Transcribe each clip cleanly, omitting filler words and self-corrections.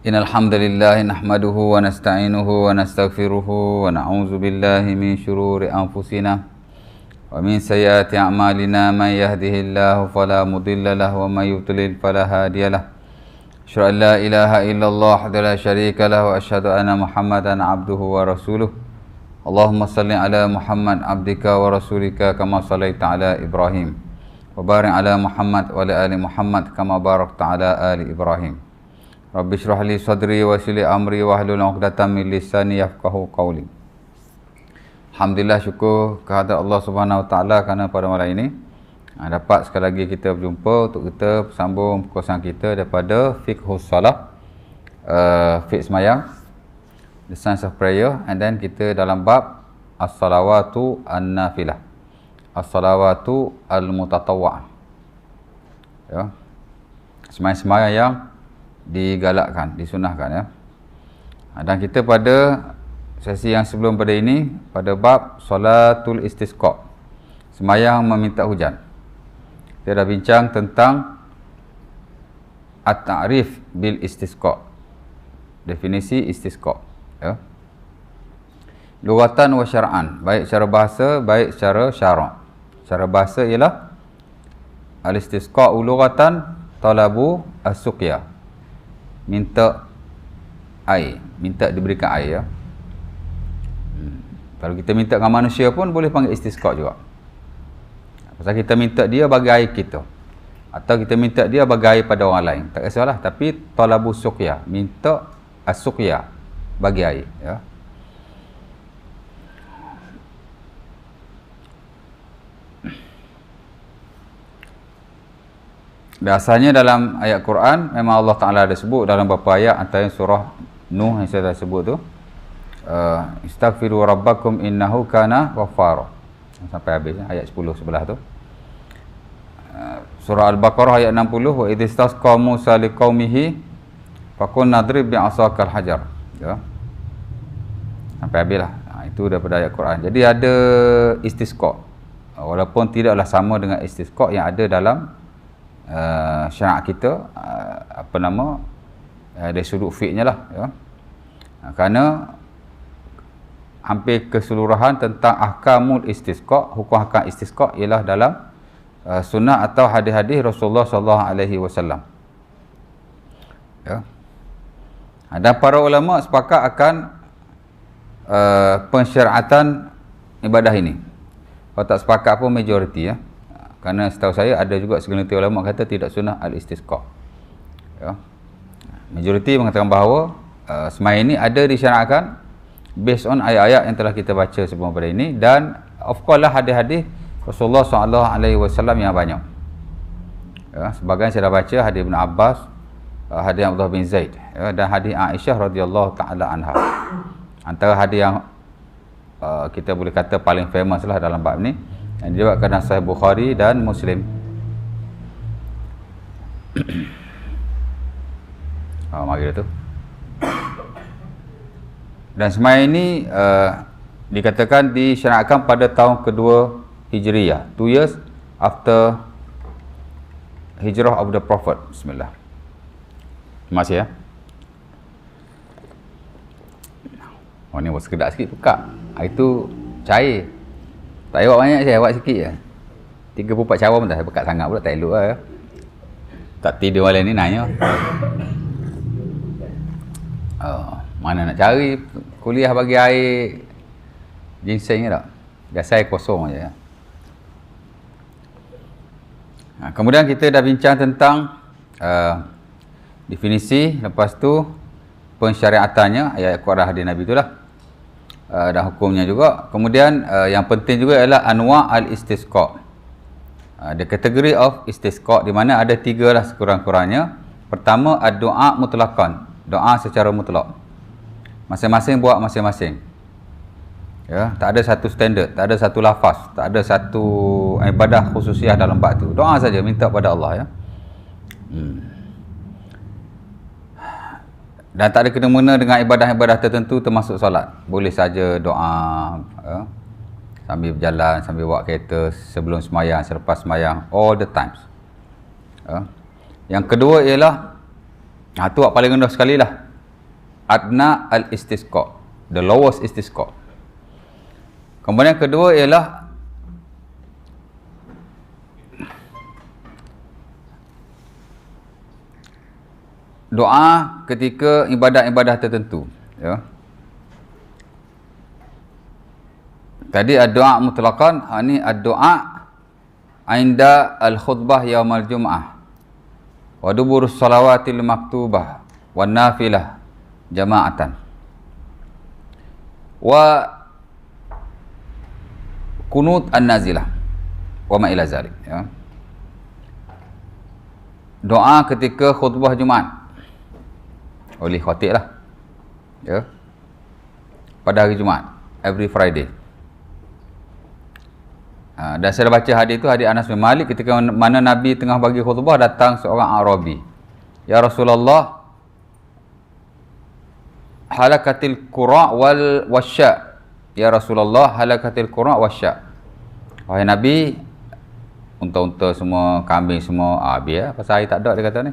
Innal hamdalillah nahmaduhu wa nasta'inuhu wa nastaghfiruhu wa na'udzu billahi min shururi anfusina wa min sayyiati a'malina may yahdihillahu fala mudilla lahu wa may yudlil fala hadiyalah. Asyhadu an la ilaha illallah wa la syarika lahu wa asyhadu anna Muhammadan abduhu wa rasuluh. Allahumma salli ala Muhammad abdika wa rasulika kama sallaita ala Ibrahim wa barik ala Muhammad wa ala ali Muhammad kama barakta ala ali Ibrahim. Rabbi syrah li sadri wa yassir li amri wahlul 'uqdatam min lisani yafqahu qawli. Alhamdulillah, syukur kehadrat Allah Subhanahu wa taala kerana pada malam ini dapat sekali lagi kita berjumpa untuk kita sambung perkongsian kita daripada fiqhus salat, fiqh sembahyang, the science of prayer, and then kita dalam bab as-salawatu an-nafilah, as-salawatu al-mutatawwa'ah, ya, sembahyang yang digalakkan, disunahkan, ya. Dan kita pada sesi yang sebelum pada ini, pada bab solatul istisqa, sembahyang meminta hujan, kita dah bincang tentang at-ta'rif bil istisqa, definisi istisqa, ya, lughatan wa syar'an, baik secara bahasa baik secara syarak. Secara bahasa ialah al-istisqa lughatan talabu as-suqya, minta air, minta diberikan air, ya. Kalau kita minta dengan manusia pun boleh panggil istisqa juga. Pasal kita minta dia bagi air kita, atau kita minta dia bagi air pada orang lain, tak kisahlah. Tapi talabu suqya, minta as-suqya, bagi air, ya. Biasanya dalam ayat Quran memang Allah Ta'ala ada sebut dalam beberapa ayat, antara surah Nuh yang saya dah sebut tu, istaghfiru rabbakum innahu kana ghaffara, sampai habis ayat 10 sebelah tu. Surah Al-Baqarah ayat 60, wa idh istasqa Musa liqaumihi faqul nadrib bi'asakal hajar, ya, sampai habislah. Itu daripada ayat Quran. Jadi ada istisqa, walaupun tidaklah sama dengan istisqa yang ada dalam syarak kita, apa nama, dari sudut fiqhnya lah, ya. Kerana hampir keseluruhan tentang ahkamul istisqa, hukum ahkam istisqa, ialah dalam sunnah atau hadis-hadis Rasulullah sallallahu alaihi wasallam, ya. Dan para ulama sepakat akan pensyaratan ibadah ini. Kalau tak sepakat pun majoriti, ya. Kerana setahu saya ada juga segelintir ulama kata tidak sunnah al-istisqa, ya. Majoriti mengatakan bahawa sembahyang ini ada disyaratkan based on ayat-ayat yang telah kita baca sebelum pada ini, dan of course lah hadis-hadis Rasulullah SAW yang banyak, ya. Sebagian saya dah baca hadis Ibn Abbas, hadis Abdullah bin Zaid, ya, dan hadis Aisyah radhiyallahu taala anha. Antara hadis yang kita boleh kata paling famous lah dalam bab ni, yang diriwayatkan dalam Sahih Bukhari dan Muslim. Mari tu. Dan sembahyang ini dikatakan disyaratkan pada tahun kedua Hijriyah, 2 years after hijrah of the Prophet. Bismillah. Terima kasih, ya. Oh, ni buat sekedar sikit pekat. Itu cair. Tak payah buat banyak, saya buat sikit je. 3-4 cara pun dah pekat sangat pula, tak elok lah, ya. Tak tidur malam ni nanya. Mana nak cari kuliah bagi air ginseng ni tak? Biasa air kosong je, ya. Kemudian kita dah bincang tentang definisi, lepas tu pensyariatannya, ayat Quran hadis Nabi itulah, dan hukumnya juga. Kemudian yang penting juga ialah anwa' al-istisqa, the category of istisqa, di mana ada 3 lah sekurang-kurangnya. Pertama, ad-du'a mutlaqan, doa secara mutlak, masing-masing buat masing-masing, ya. Tak ada satu standard, tak ada satu lafaz, tak ada satu ibadah khususiah dalam bab tu. Doa saja, minta pada Allah, ya. Dan tak ada kena-mena dengan ibadah-ibadah tertentu termasuk solat. Boleh saja doa sambil berjalan, sambil bawa kereta, sebelum semayang, selepas semayang, all the times. Yang kedua ialah, tu paling rendah sekali lah, adna al-istisqa, the lowest istisqa. Kemudian yang kedua ialah doa ketika ibadah-ibadah tertentu, ya. Tadi ad-doa mutlaqan, ini ad-doa inda al-khutbah yaumal jum'ah wa duburus salawatil maktubah wan nafilah jama'atan wa kunut an-nazilah wa ma ila zalik, ya. Doa ketika khutbah Jumaat oleh khatib lah, ya, pada hari Jumaat, every Friday. Dan saya baca hadis itu, hadis Anas bin Malik, ketika mana Nabi tengah bagi khutbah, datang seorang Arabi. Ya Rasulullah, halakatil qura wal wasya. Ya Rasulullah, halakatil qura wasya. Wahai Nabi, unta-unta semua, kambing semua, biar pasal air tak ada, dia kata ni.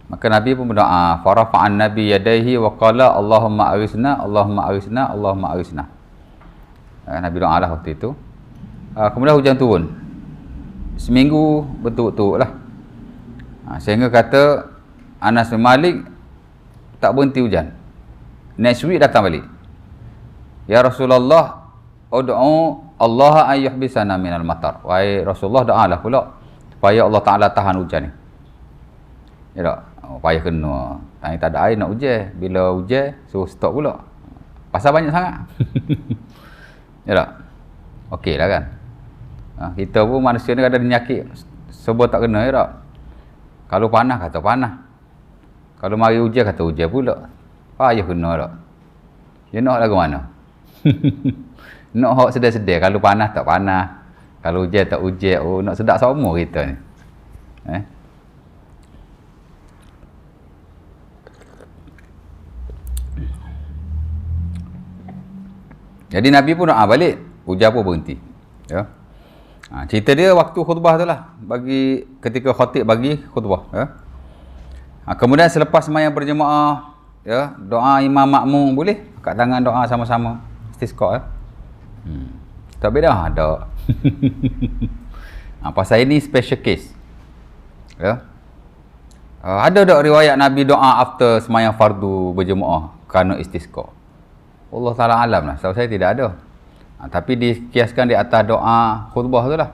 Maka Nabi pun berdoa, farafa'an Nabi yadaihi wa qala Allahumma aghithna, Allahumma aghithna, Allahumma aghithna. Nabi doa lah waktu itu. Kemudian hujan turun. Seminggu betul-betul lah. Sehingga kata Anas bin Malik, tak berhenti hujan. Next week datang balik. Ya Rasulullah, ud'u Allah an yuhbisana minal matar. Wahai Rasulullah, doalah pula supaya Allah Ta'ala tahan hujan ni. Ya tak? Payah kena. Tak ada air nak hujan. Bila hujan, suruh stop pula. Pasal banyak sangat. Ya tak? Okey lah kan? Kita pun manusia ni ada penyakit serba tak kena, ya tak? Kalau panas kata panas. Kalau mari hujan kata hujan pula. Payah kena tak? Dia nak lagu mana? Nak hak sedar-sedar. Kalau panas tak panas. Kalau hujan tak hujan. Oh, nak sedap semua kita ni. Jadi Nabi pun doa balik, hujan pun berhenti. Ya. Cerita dia waktu khutbah tu lah, bagi ketika khatib bagi khutbah. Ya. Kemudian selepas sembahyang berjemaah, ya, doa imam makmum boleh, angkat tangan doa sama-sama, istisqa. Ya. Tak beda ada. Pasal ini special case. Ya. Ada tak riwayat Nabi doa after sembahyang fardu berjemaah kerana istisqa? Allah Ta'ala alam lah. Setahu saya tidak ada. Tapi dikiaskan di atas doa khutbah tu lah.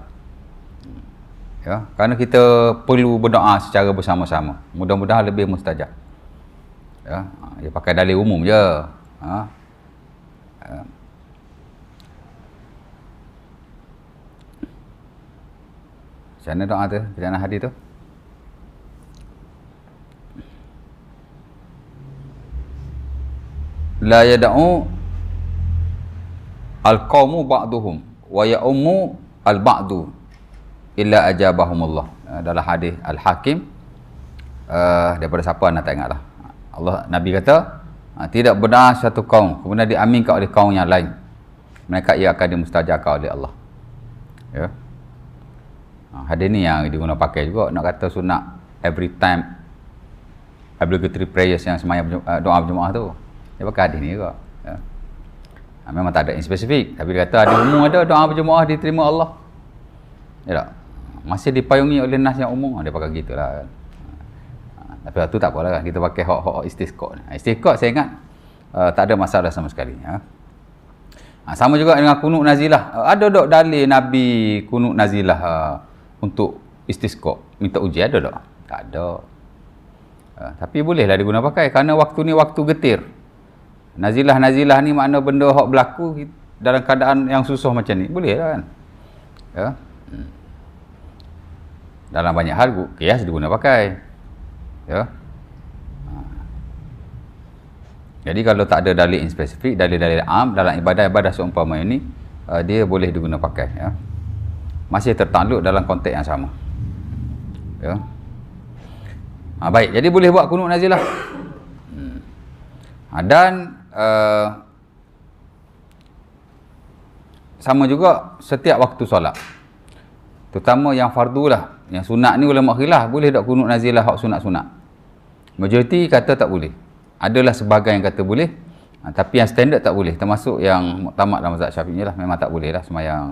Ya, kerana kita perlu berdoa secara bersama-sama. Mudah-mudahan lebih mustajab. Ya, dia pakai dalil umum je. Macam mana doa tu? Perjalanan hadis tu? La yada'u al-qawmu ba'duhum wa ya'ummu al-ba'du illa ajabahumullah. Dalam hadis Al-Hakim, daripada siapa anda tak ingat lah. Nabi kata, tidak benar satu kaum kemudian diaminkan oleh kaum yang lain, mereka ia akan dimustajabkan oleh Allah. Ya. Hadis ni yang diguna pakai juga, nak kata sunat every time obligatory prayers yang sembahyang doa berjemaah tu. Dia pakai hadis ni juga. Ya. Memang tak ada yang spesifik, tapi dia kata ada umum, ada doa berjemaah diterima Allah. Ya tak? Masih dipayungi oleh nas yang umum, dia pakai gitulah. Tapi tu tak apalah kan, kita pakai hak istisqa. Istisqa saya ingat tak ada masalah sama sekali. Ya. Sama juga dengan kunut nazilah. Ada tak dalil Nabi kunut nazilah untuk istisqa, minta ujian, ada tak? Tak ada. Tapi bolehlah diguna pakai, kerana waktu ni waktu getir. Nazilah ni makna benda hak berlaku dalam keadaan yang susah macam ni, boleh lah kan. Ya. Dalam banyak hal qiyas diguna pakai. Ya. Jadi kalau tak ada dalil yang spesifik, dalil-dalil am dalam ibadah-ibadah seumpama ini, dia boleh diguna pakai. Ya. Masih tertakluk dalam konteks yang sama. Ya. Baik, jadi boleh buat kunut nazilah. Dan sama juga setiap waktu solat, terutama yang fardu lah. Yang sunat ni ulama khilaf, boleh tak kunut nazilah hak sunat-sunat? Majoriti kata tak boleh. Adalah sebahagian yang kata boleh, tapi yang standard tak boleh, termasuk yang muktamad dalam mazhab Syafi'i lah, memang tak boleh lah sembahyang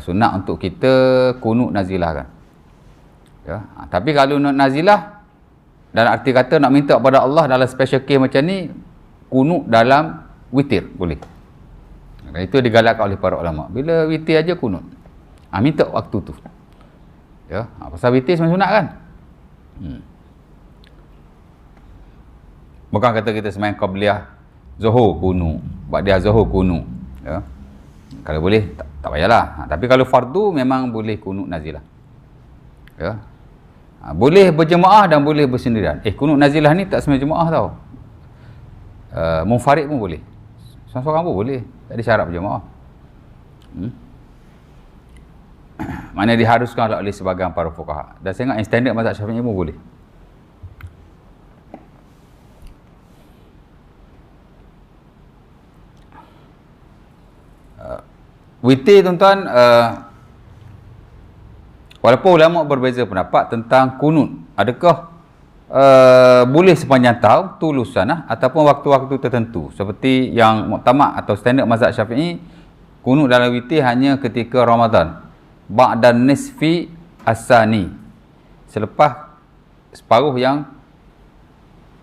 sunat untuk kita kunut nazilah kan. Ya. Tapi kalau nak nazilah dalam arti kata nak minta kepada Allah dalam special case macam ni, kunut dalam witir boleh. Dan itu digalakkan oleh para ulama. Bila witir aja kunut, minta waktu tu. Ya, pasal witir semua sunat kan. Bukan kata kita sembahyang qabliyah zuhur kunut, ba'diyah zuhur kunut. Ya. Kalau boleh tak payahlah. Tapi kalau fardu memang boleh kunut nazilah. Ya. Boleh berjemaah dan boleh bersendirian. Kunut nazilah ni tak semua jemaah tau. Munfarid pun boleh. Seorang-seorang pun boleh. Tak ada syarat berjemaah. Mana diharuskan oleh sebahagian para fuqaha. Dan saya ingat yang standard mazhab Syafi'i pun boleh. Witir tuan-tuan, walaupun ulama berbeza pendapat tentang kunut, adakah boleh sepanjang tahun tulusan ataupun waktu-waktu tertentu, seperti yang muktamad atau standard mazhab Syafi'i, kunut dalam witir hanya ketika Ramadan, ba'dan nisfi as-sani, selepas separuh yang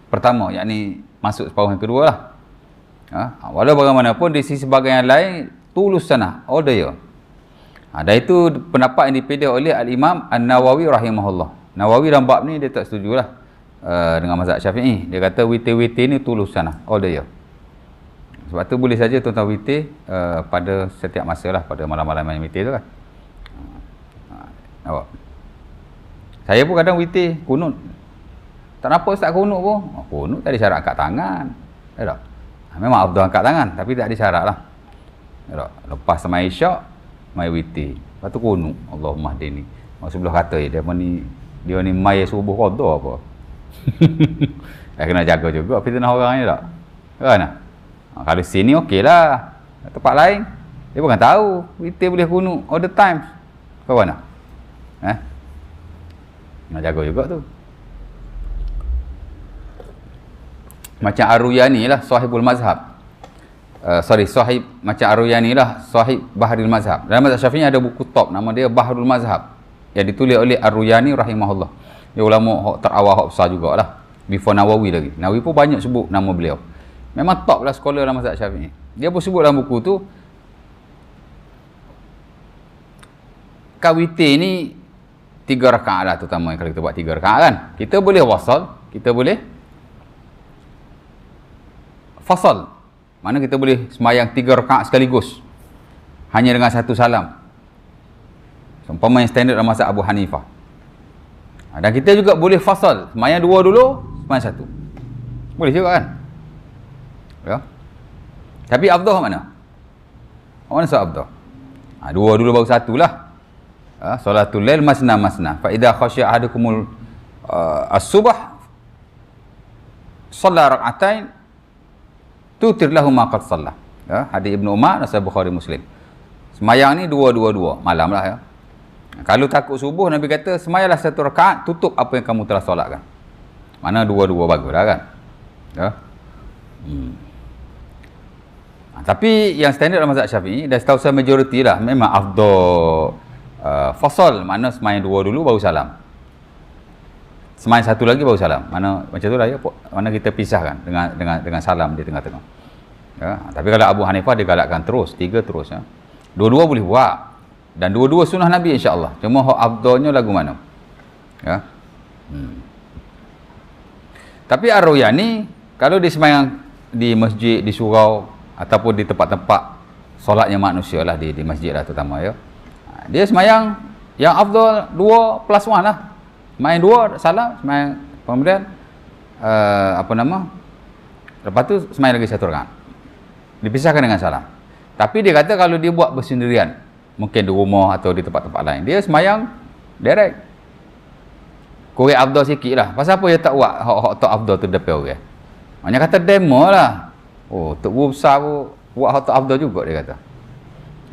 pertama, yakni masuk separuh yang kedua lah. Walau bagaimanapun di sisi bahagian yang lain tulus sana, all the year. Dan itu pendapat yang dipilih oleh Al-Imam An-Nawawi rahimahullah. Nawawi dalam bab ni dia tak setujulah dengan mazhab Syafi'i. Dia kata witir-witir ni tulus sana, all the year. Sebab tu boleh saja tuan-tuan witir pada setiap masa lah, pada malam-malam yang witir tu kan. Nampak? Saya pun kadang witir, kunut. Tak nampak Ustaz kunut pun. Kunut tak ada syarat angkat tangan. Tak? Memang afdal angkat tangan, tapi tak ada syarat lah. Tak? Lepas semai isyak, mai witir. Lepas tu kunut. Allahumma hdini. Maksud sebelah kata dia ni mai subuh qada apa. Kena jaga juga fitnah orang ni tak? Kan? Kalau sini okeylah. Tempat lain dia bukan tahu witir boleh kunut all the time. Kau mana? Nak jaga juga tu. Macam Ar-Ruyani lah sahibul mazhab. Sahib macam Ar-Ruyani lah sahib Bahrul Mazhab. Dalam mazhab Syafi'i ada buku top nama dia Bahrul Mazhab yang ditulis oleh Ar-Ruyani rahimahullah. Dia ulama terawal hak besar jugalah. Before Nawawi lagi. Nawawi pun banyak sebut nama beliau. Memang top lah scholar dalam mazhab Syafi'i. Dia pun sebut dalam buku tu witir ni 3 rakaat lah, terutama kalau kita buat 3 rakaat kan. Kita boleh wasal, kita boleh fasal. Mana kita boleh semayang 3 rakaat sekaligus hanya dengan satu salam. Seumpama yang standard dalam mazhab Abu Hanifah. Dan kita juga boleh fasal, semayang 2 dulu, semayang 1. Boleh juga kan? Ya. Tapi afdal mana? Mana soal afdal? 2 dulu baru 1 lah. Salatul lail masna masna. Fa idza khasya ahadukumul as-subh shalla rak'atain tutir lahu ma qad shalla. Hadis Ibnu Umar dan Sahih Bukhari Muslim. Semayang ni 2 malam lah ya. Kalau takut subuh, Nabi kata semayanglah 1 rakaat, tutup apa yang kamu telah solatkan. Mana 2 baguslah kan. Ya. Tapi yang standard dalam mazhab Syafi'i dan setahu saya majoriti lah memang afdal fasal, mana semayang 2 dulu baru salam. Semayang 1 lagi baru salam. Mana macam tu lah ya. Mana kita pisahkan dengan salam di tengah-tengah. Ya. Tapi kalau Abu Hanifah dia galakkan terus, 3 terus ya. 2 boleh buat. Dan 2 sunnah Nabi insya-Allah. Cuma hak afdalnya lagu mana? Ya. Tapi Ar-Ruyani kalau dia semayang di masjid, di surau ataupun di tempat-tempat solatnya manusia lah, di masjid lah terutama ya. Dia semayang yang afdal 2 plus 1 lah. Semayang 2 salam, semayang kemudian lepas tu semayang lagi 1 rakaat. Dipisahkan dengan salam. Tapi dia kata kalau dia buat bersendirian, mungkin di rumah atau di tempat-tempat lain, dia semayang direct. Kurang afdal sikit lah. Pasal apa dia tak buat hak-hak tak afdal tu depan orang? Maknanya kata demo lah. Oh, tok guru besar pun buat hal tu afdal juga dia kata.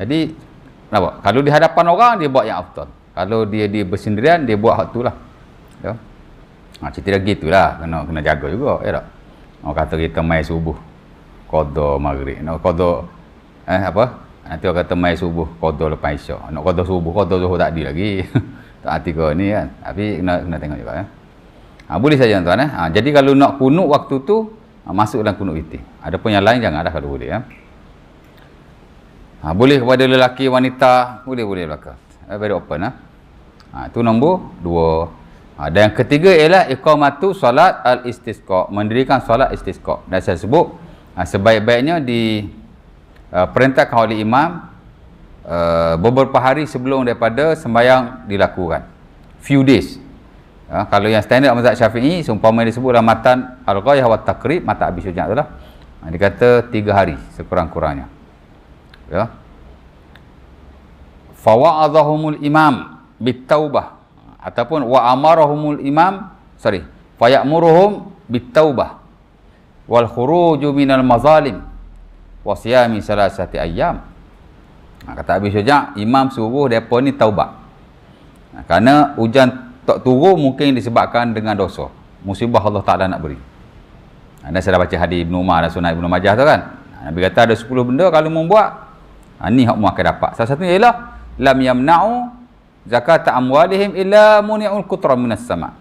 Jadi nampak? Kalau di hadapan orang dia buat yang afdal. Kalau dia bersendirian dia buat hak tu lah. Ya. Cerita lagi itulah kena jaga juga, ya tak? Orang kata kita mai subuh qada maghrib. Nak qada apa? Nanti orang kata mai subuh qada lepas isyak. Nak qada subuh, qada zuhur tak ada lagi. Tak hati kau ni kan. Tapi kena tengok juga ya. Boleh saja tuan jadi kalau nak kunut waktu tu masuk dalam kunut witir. Adapun yang lain janganlah kalau boleh ya. Boleh kepada lelaki wanita, boleh belaka. Very open itu nombor 2. Dan yang ketiga ialah iqamatu solat al-istisqa, mendirikan solat istisqa. Dan saya sebut sebaik-baiknya diperintahkan oleh imam beberapa hari sebelum daripada sembahyang dilakukan. Few days. Kalau yang standard mazhab Syafi'i seumpama disebut dalam matan al-ghayah wa taqrib, matan Abi Syuja' itulah. Dia kata 3 hari sekurang-kurangnya. Ya. Fa wa'adhahumul imam bitaubah ataupun wa amarahumul imam fa ya'muruhum bitaubah wal khuruju minal mazalim wa siyami salasati ayyam. Kata Abi Syuja', imam suruh depa ni taubat. Kerana hujan tak turun mungkin disebabkan dengan dosa. Musibah Allah Ta'ala nak beri. Anda saya dah baca hadis Ibnu Umar dan Sunan Ibnu Majah tu kan. Nabi kata ada 10 benda kalau membuat ni hak mu akan dapat. Salah satunya ialah lam yamna'u zakat amwalihim illa muni'ul qutra minas sama'.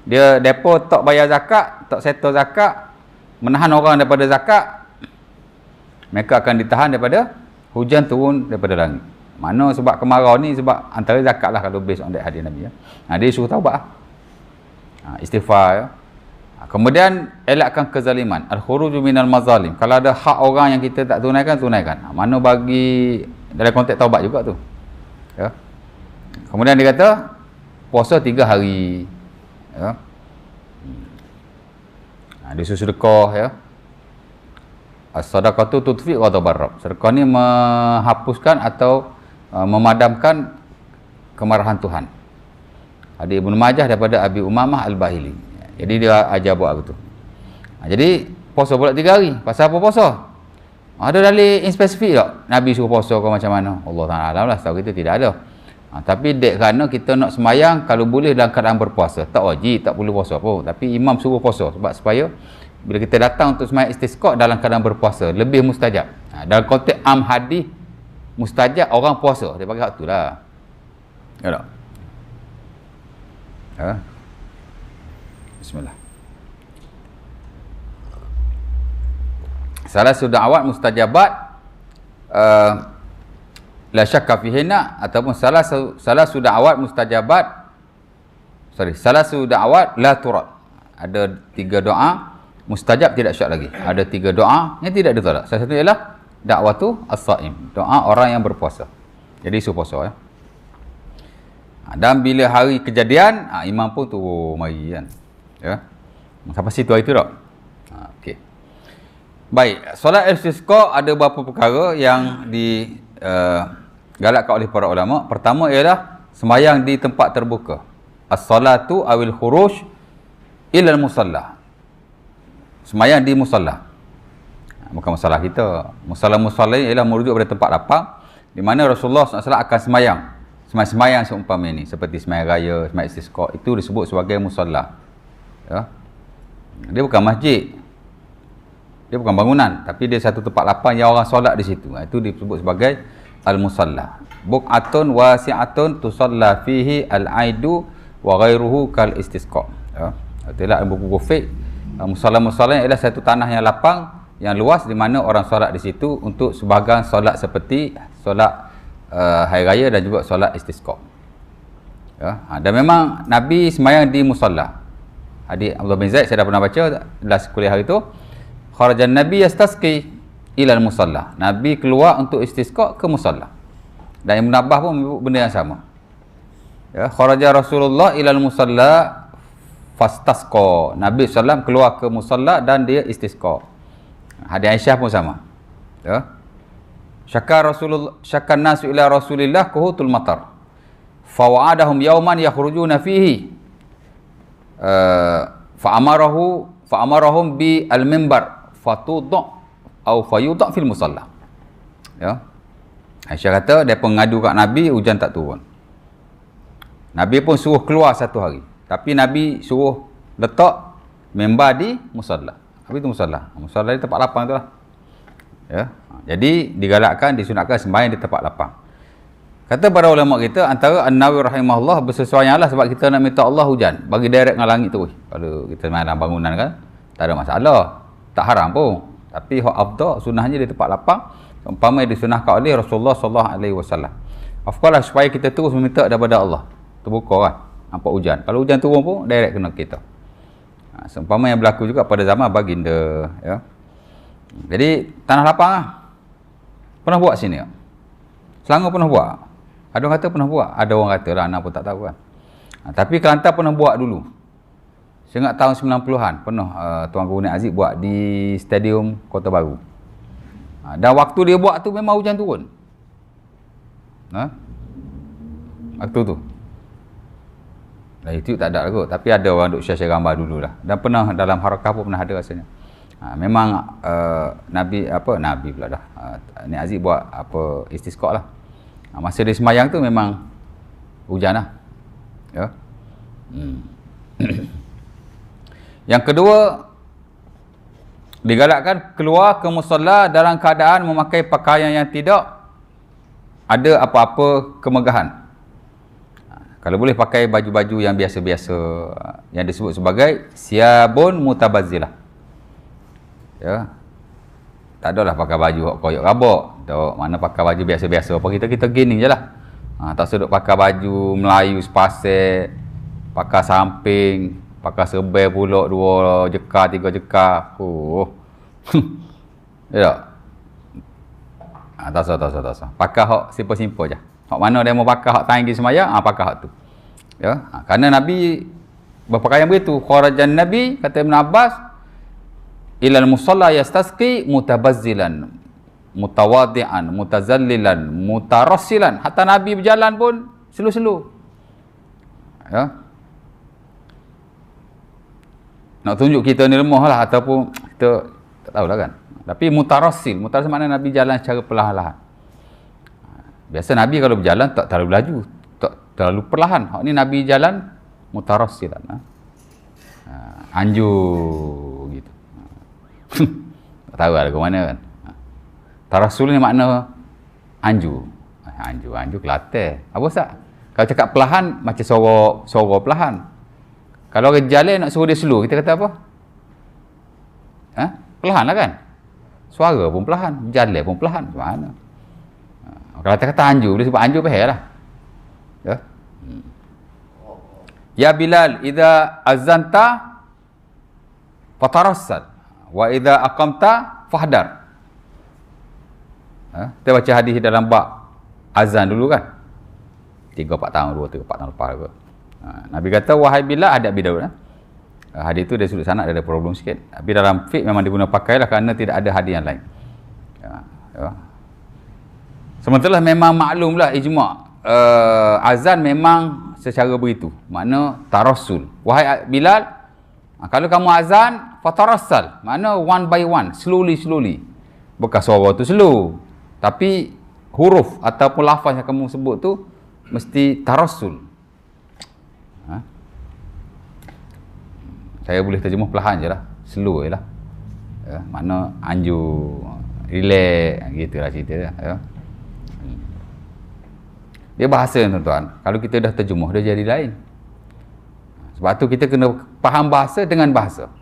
Depa tak bayar zakat, tak settle zakat, menahan orang daripada zakat, mereka akan ditahan daripada hujan turun daripada langit. Mana sebab kemarau ni sebab antara zakat lah kalau based on that hadis Nabi ya. Dia suruh taubat istighfar ya. Kemudian elakkan kezaliman, al-khuruju minal mazalim. Kalau ada hak orang yang kita tak tunaikan. Mana bagi dalam konteks taubat juga tu. Ya. Kemudian dia kata puasa 3 hari. Ya. Dia suruh sedekah ya. As-sadaqatu tudfi ghadabar rabb. Sedekah ni menghapuskan atau memadamkan kemarahan Tuhan. Hadis Ibnu Majah daripada Abi Umamah Al-Bahili. Jadi dia ajar buat begitu. Jadi puasa pula 3 hari. Pasal apa puasa? Ada dalil in spesifik tak? Nabi suruh puasa ke macam mana? Allah Ta'ala alam lah, setahu kita tidak ada. Tapi dek kerana kita nak semayang kalau boleh dalam keadaan berpuasa. Tak wajib, tak boleh puasa pun. Tapi imam suruh puasa sebab supaya bila kita datang untuk semayang istisqa dalam keadaan berpuasa lebih mustajab. Dalam konteks hadis mustajab orang puasa. Dia bagi hak tu lah. Ya tak? Bismillah. Salah sudah awal mustajabat la syakka fihinna ataupun salah sudah awal mustajabat salah sudah awal la turad. Ada 3 doa mustajab tidak syak lagi. Ada 3 doa yang tidak ditolak. Salah satu ialah dakwatu as-saim, doa orang yang berpuasa. Jadi suruh puasa ya. Dan bila hari kejadian imam pun turun mari kan. Ya. Sampai situ hari tu tak? Okey. Baik, solat istisqa ada beberapa perkara yang digalakkan oleh para ulama. Pertama ialah sembahyang di tempat terbuka. As-salatu awil khuruj ila al-musalla. Sembahyang di musalla. Bukan musalla kita. Musalla-musalla ialah merujuk pada tempat lapang di mana Rasulullah SAW akan sembahyang seumpama ini seperti sembahyang raya, sembahyang istisqa, itu disebut sebagai musalla. Ya. Dia bukan masjid. Dia bukan bangunan, tapi dia satu tempat lapang yang orang solat di situ. Itu disebut sebagai al-musalla. Buq'atun wasi'atun tusalla fihi al-aidu wa ghairuhu kal istisqa. Ya. Itulah buku fiqh. Musalla-musalla ialah satu tanah yang lapang, yang luas di mana orang solat di situ untuk sebahagian solat seperti solat hari raya dan juga solat istisqa. Ya. Dan memang Nabi sembahyang di musalla. Hadis Abdullah bin Zaid saya dah pernah baca last kuliah hari tu. Kharajan Nabi yastasqi ila al-musalla. Nabi keluar untuk istisqa ke musalla. Dan Ibn Abbas pun menyebut benda yang sama. Ya, kharaja Rasulullah ila al-musalla fastasqa. Nabi sallam keluar ke musalla dan dia istisqa. Hadis Aisyah pun sama. Ya. Syakkan nasu ila Rasulillah kuhutul matar. Fa wa'adahum yawman yakhrujuna fihi. Fa amarahu fa amarahum bi al-mimbar fatudha' au fayudha' fil musalla. Ya. Aisyah kata depa ngadu kat Nabi, hujan tak turun. Nabi pun suruh keluar satu hari. Tapi Nabi suruh letak mimbar di musalla. Apa itu musalla? Musalla di tempat lapang itulah. Ya. Jadi digalakkan, disunatkan sembahyang di tempat lapang. Kata para ulama kita, antara An-Nawawi rahimahullah bersesuaian lah sebab kita nak minta Allah hujan. Bagi direct dengan langit tu. Kalau kita main dalam bangunan kan, tak ada masalah. Tak haram pun. Tapi hak afdal sunahnya di tempat lapang. Umpama disunahkan oleh Rasulullah sallallahu alaihi wasallam. Of course lah, supaya kita terus meminta daripada Allah. Terbuka kan, nampak hujan. Kalau hujan turun pun direct kena kita. Seumpama yang berlaku juga pada zaman baginda, ya. Jadi tanah lapang lah. Pernah buat sini ya? Selangor pernah buat. Ada orang kata pernah buat, ada orang kata lah, anak pun tak tahu kan. Tapi Kelantan pernah buat dulu. Saya ingat tahun 90-an pernah Tuan Guru Nik Aziz buat di Stadium Kota Baru. Dan waktu dia buat tu memang hujan turun. Waktu tu. Dah YouTube tak ada kot, tapi ada orang duk share gambar dululah. Dan pernah dalam harakah pun pernah ada rasanya. Memang Nabi pula dah. Nik Aziz buat apa istisqa lah. Masa dia semayang tu memang hujan lah. Ya. Yang kedua, digalakkan keluar ke musalla dalam keadaan memakai pakaian yang tidak ada apa-apa kemegahan. Kalau boleh pakai baju-baju yang biasa-biasa, yang disebut sebagai siyabun mutabazzilah. Ya. Tak adalah pakai baju koyok rabak. Tak, mana pakai baju biasa-biasa. Apa kita gini je lah. Tak sedut pakai baju Melayu sepasek, pakai samping, pakai sebel pula 2 jekar, 3 jekar. Ya tak? Tak usah. Pakai hak simple-simple je. Hak mana dia mau pakai hak tinggi semayang, pakai hak tu. Ya, kerana Nabi berpakaian begitu. Kharajan Nabi, kata Ibn Abbas, ilal musalla yastasqi mutabazzilan, mutawadi'an, mutazallilan, mutarassilan. Hatta Nabi berjalan pun selu-selu. Ya. Nak tunjuk kita ni lemah lah, ataupun kita tak tahulah kan. Tapi mutarassil maknanya Nabi jalan secara perlahan-lahan. Biasa Nabi kalau berjalan tak terlalu laju, tak terlalu perlahan. Hak ni Nabi jalan mutarassilan. Anjur gitu. Tak tahu lah ke mana kan. Tarassul ni makna anjur. Anjur Kelantan. Apa sah? Kalau cakap perlahan macam suara perlahan. Kalau orang jalan nak suruh dia slow, kita kata apa? Perlahan lah kan? Suara pun perlahan, jalan pun perlahan. Macam mana? Kalau kata anjur, boleh sebut anjur pahal lah. Ya? Ya Bilal, idza azanta fatarassal wa idza aqamta fahdar. Kita baca hadis dalam bab azan dulu kan? 3-4 tahun, 2-3-4 tahun lepas kot. Nabi kata, wahai Bilal, ada Abi Daud. Hadis tu dari sudut sanad ada problem sikit. Tapi dalam fiqh memang diguna pakailah kerana tidak ada hadis yang lain. Ya. Sementara memang maklumlah ijma'. Azan memang secara begitu. Makna tarassul. Wahai Bilal, kalau kamu azan, fatarassal. Makna one by one, slowly. Bukan suara tu slow. Tapi huruf ataupun lafaz yang kamu sebut tu mesti tarassul. Saya boleh terjemah perlahan je lah, slow je lah. Ya, makna anjur, relax, gitu lah cerita dia. Ya. Dia bahasa tuan-tuan, kalau kita dah terjemah dia jadi lain. Sebab tu kita kena faham bahasa dengan bahasa.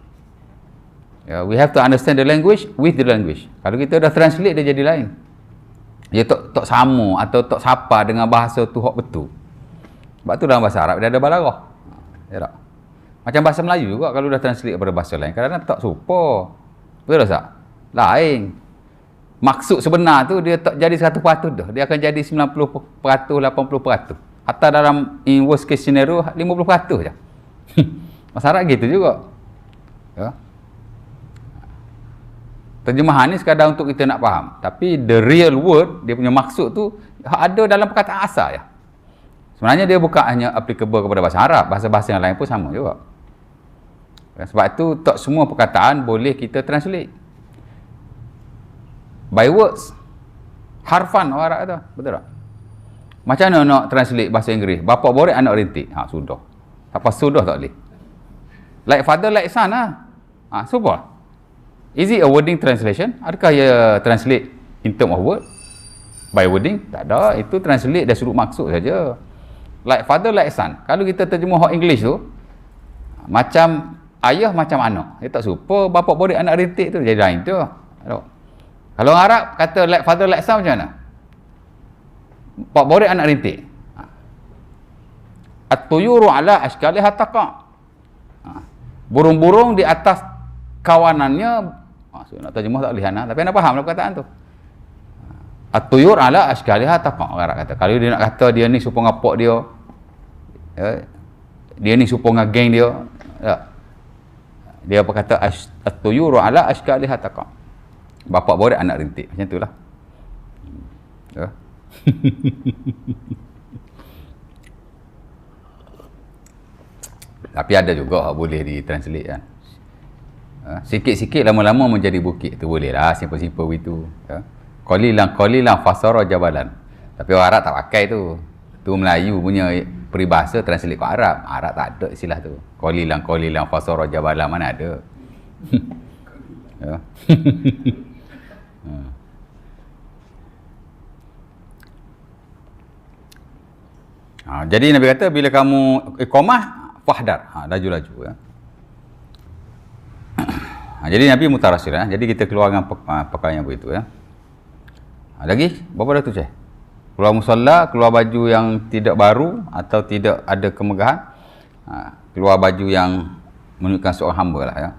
Ya, we have to understand the language with the language. Kalau kita dah translate dia jadi lain. Dia tak sama atau tak sapa dengan bahasa tu hak betul. Sebab tu dalam bahasa Arab dia ada balarah. Ya tak? Macam bahasa Melayu juga kalau dah translate kepada bahasa lain, kadang-kadang tak serupa. Betul tak? Lain. Maksud sebenar tu dia tak jadi 100% dah. Dia akan jadi 90%, 80%. Hatta dalam in worst case scenario 50% je. Bahasa Arab gitu juga. Ya. Terjemahan ni sekadar untuk kita nak faham. Tapi the real word, dia punya maksud tu ada dalam perkataan asal ya. Sebenarnya dia bukan hanya applicable kepada bahasa Arab, bahasa-bahasa yang lain pun sama juga. Sebab tu tak semua perkataan boleh kita translate by words, harfan orang Arab tu, betul tak? Macam mana nak translate bahasa Inggeris? Bapa borik, anak rintik. Sudah. Apa sudah tak boleh. Like father, like son lah. Super. Is it a wording translation? Adakah ia translate in term of word? By wording? Tak ada. Itu translate dari sudut maksud saja. Like father, like son. Kalau kita terjemah English tu, macam ayah, macam anak. Dia tak serupa. Bapa borik, anak rintik tu. Jadi lain tu. Kalau Arab kata like father, like son, macam mana? Pak borik, anak rintik. At-tuyuru ala ashkaliha taqa. Burung-burung di atas kawanannya. Nak terjemah tak boleh, tapi anda faham lah perkataan tu. At-tuyur ala ashkaliha taqa. Orang kata, kalau dia nak kata dia ni supaya ngapok dia, dia ni supaya ngegeng dia, dia apa kata at-tuyuru ala ashkaliha taqa. Bapak borik, anak rintik. Macam itulah. Tapi ada juga boleh ditranslate kan. Sikit-sikit lama-lama menjadi bukit tu boleh lah, simple-simple itu. Qalilan fasara jabalan. Tapi orang Arab tak pakai tu. Tu Melayu punya peribahasa translate ke Arab. Arab tak ada istilah tu. Qalilan fasara jabalan, mana ada. Jadi Nabi kata bila kamu iqamah fahdar, laju-laju ya. Jadi Nabi mutarasil ya. Jadi kita keluar dengan pakaian yang begitu ya. Lagi berapa dah tu Cik? Keluar musalla, keluar baju yang tidak baru atau tidak ada kemegahan, keluar baju yang menunjukkan seorang hamba lah ya.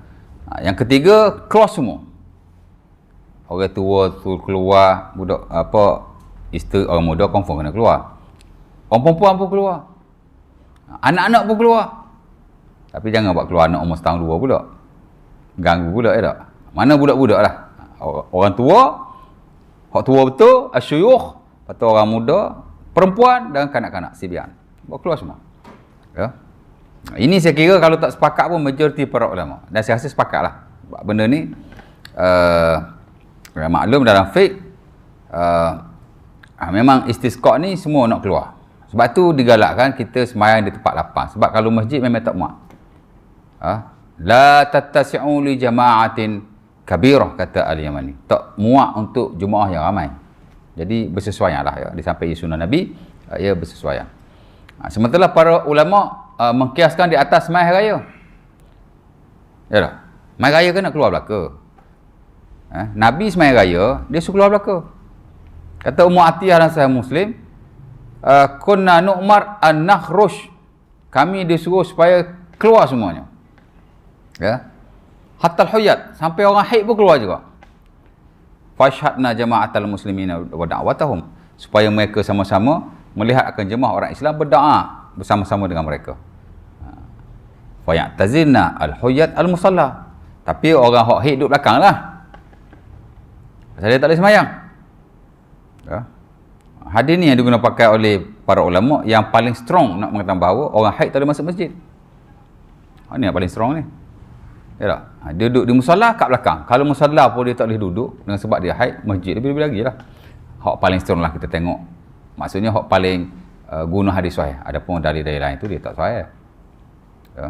Yang ketiga, keluar semua. Orang tua tu keluar, budak apa, isteri orang muda confirm kena keluar. Orang perempuan pun keluar. Anak-anak pun keluar. Tapi jangan buat keluar anak umur setahun dua pula. Ganggu pula ya tak? Mana budak-budak lah. Orang tua, orang tua betul, asyuyukh, atau orang muda, perempuan dan kanak-kanak, sibian. Buat keluar semua. Ya. Ini saya kira kalau tak sepakat pun majoriti para ulama. Dan saya rasa sepakat lah. Benda ni, maklum dalam fiqh, memang istisqa ni semua nak keluar. Sebab tu digalakkan kita sembahyang di tempat lapang. Sebab kalau masjid memang tak muat. La tattasi'u li jama'atin kabirah, kata Al-Yamani. Tak muat untuk jemaah yang ramai. Jadi bersesuaian lah ya. Disampaikan sunnah Nabi, ia bersesuaian. Sementara para ulama mengkiaskan di atas sembahyang raya. Ya tak? Sembahyang raya kan nak keluar belaka. Nabi sembahyang raya, dia suruh keluar belaka. Kata Ummu Atiyah dan Sahih Muslim, kunna nu'mar an nakhrush, kami disuruh supaya keluar semuanya ya, hatta al-huyat, sampai orang haid pun keluar juga. Fashhadna jama'atal muslimina wa da'watahum, supaya mereka sama-sama melihat akan jemaah orang Islam berdoa bersama-sama dengan mereka. Fa ya'tazilna al-huyat al-musalla, tapi orang hak haid duduk belakang lah, pasal dia tak boleh sembahyang ya. Hadis ni yang digunakan pakai oleh para ulama yang paling strong nak mengatakan bahawa orang haid tak boleh masuk masjid. Ini yang paling strong ni. Ya tak? Dia duduk di musalla kat belakang. Kalau musalla pun dia tak boleh duduk dengan sebab dia haid, masjid lebih-lebih lagi lah. Hak paling strong lah kita tengok. Maksudnya hak paling guna hadis sahih. Adapun dalil-dalil lain tu dia tak sahih. Ya.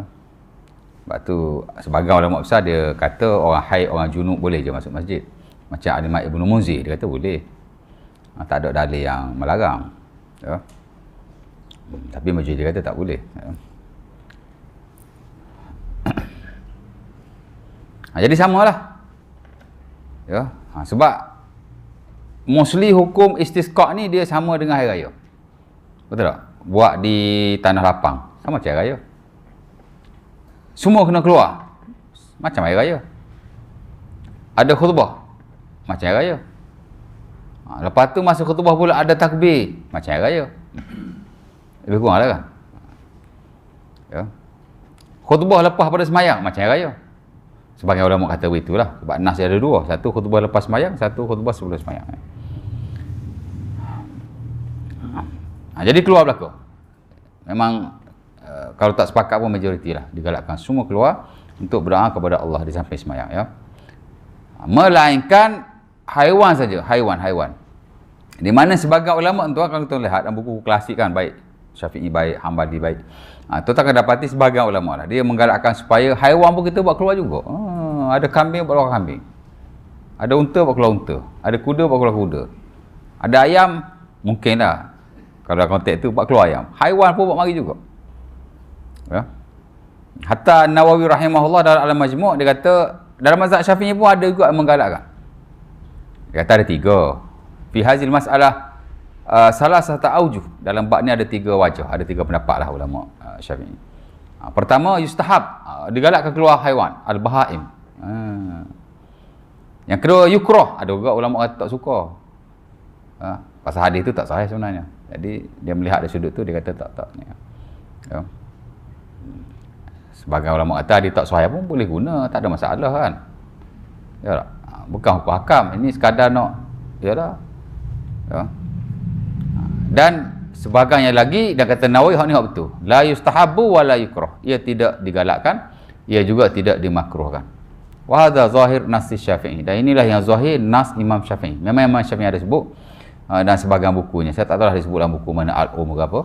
Sebab tu sebagai ulama besar dia kata orang haid, orang junub boleh je masuk masjid. Macam Al-Imam Ibn Munzir dia kata boleh. Tak ada dalil yang melarang ya. Tapi majlis dia kata tak boleh ya. Jadi samalah ya. Sebab mostly hukum istisqa ni dia sama dengan hari raya, betul tak? Buat di tanah lapang sama macam hari raya, semua kena keluar macam hari raya. Ada khutbah macam hari raya. Lepas tu masa khutbah pula ada takbir macam hari raya. Lebih kurang lah kan ya. Khutbah lepas pada semayang macam hari raya. Sebagai ulama kata begitulah. Sebab nas ada dua, satu khutbah lepas semayang, satu khutbah sebelum semayang. Jadi keluar belaka. Memang kalau tak sepakat pun majoriti lah digalakkan semua keluar. untuk berdoa kepada Allah di samping sembahyang, ya. Melainkan haiwan saja, haiwan. Di mana sebagai ulama tu kalau kita lihat dalam buku klasik kan, baik Syafi'i baik, Hambali baik. Tu tak akan dapati sebagai ulama lah. Dia menggalakkan supaya haiwan pun kita buat keluar juga. Ada kambing buat keluar kambing. Ada unta buat keluar unta. Ada kuda buat keluar kuda. Ada ayam, mungkin lah. Kalau konteks tu buat keluar ayam. Haiwan pun buat mari juga. Ya. Hatta Nawawi rahimahullah dalam Al-Majmu' dia kata dalam mazhab Syafi'i pun ada juga yang menggalakkan. Dia kata ada 3. Fi hazil mas'alah salah satu aujuh. Dalam bab ni ada 3 wajah, ada 3 pendapat lah ulama Syafi'i. Pertama, yustahab, digalakkan keluar haiwan, al-bahaim. Yang kedua, yukrah, ada juga ulama kata tak suka. Pasal hadis tu tak sahih sebenarnya. Jadi dia melihat dari sudut tu, dia kata tak ni. Ya. Sebagai ulama kata hadis tak sahih pun boleh guna, tak ada masalah kan. Ya tak? Bukan hukum hakam, ini sekadar nak, ya dah. Ya. Dan sebagainya lagi, dan kata Nawawi hak ni hak betul. La yustahabu wa la yukrah. Ia tidak digalakkan, ia juga tidak dimakruhkan. Wa hadza zahir nas Syafi'i. Dan inilah yang zahir nas Imam Syafi'i. Memang Imam Syafi'i ada sebut dan sebagian bukunya. Saya tak tahu ada sebut dalam buku mana Al-Um ke apa.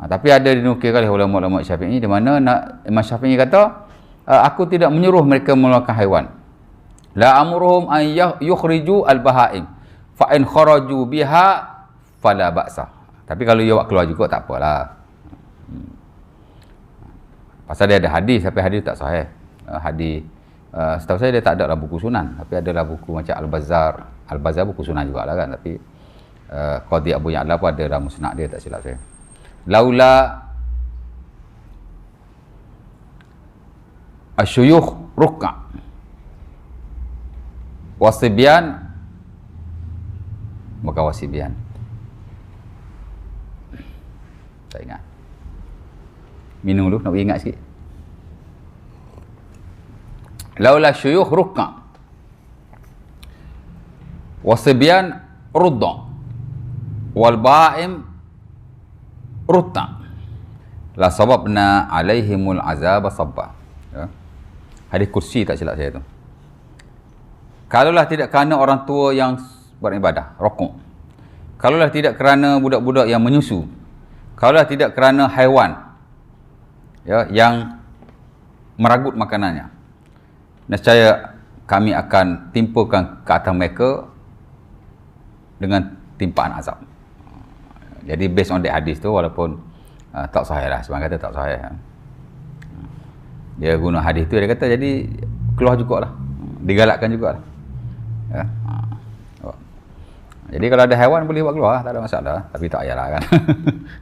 Tapi ada dinukilkan oleh ulama-ulama Syafi'i di mana Imam Syafi'i kata, aku tidak menyuruh mereka mengeluarkan haiwan. La amuruhum an yukhriju al-bahaim. Fa in kharaju biha fala ba'sa. Tapi kalau dia buat keluar juga tak apalah. Pasal dia ada hadis, tapi hadis tak sahih. Hadis setahu saya dia tak ada dalam buku sunan, tapi ada dalam buku macam Al-Bazzar. Al-Bazzar buku sunan jugalah kan, tapi Qadhi Abu Ya'la pun ada dalam musnad dia, tak silap saya. Laula asyuyukh ruk'a wasibyan, maka wasibyan. Tak ingat. Minum dulu, nak ingat sikit. Laula syuyukh ruk'a wasibyan rudda wal ba'im rutta la sababna alaihimul azab sabba. Ya. Hadis kursi tak silap saya tu. Kalaulah tidak kerana orang tua yang beribadah, rokok. Kalaulah tidak kerana budak-budak yang menyusu. Kalaulah tidak kerana haiwan, ya, yang meragut makanannya, nescaya kami akan timpakan ke atas mereka dengan timpaan azab. Jadi based on that hadis tu, walaupun tak sahih lah, sebab kata tak sahih. Dia guna hadis tu, dia kata jadi keluar jugalah, digalakkan jugalah. Ya. Jadi kalau ada haiwan boleh buat keluar, tak ada masalah, tapi tak payahlah kan.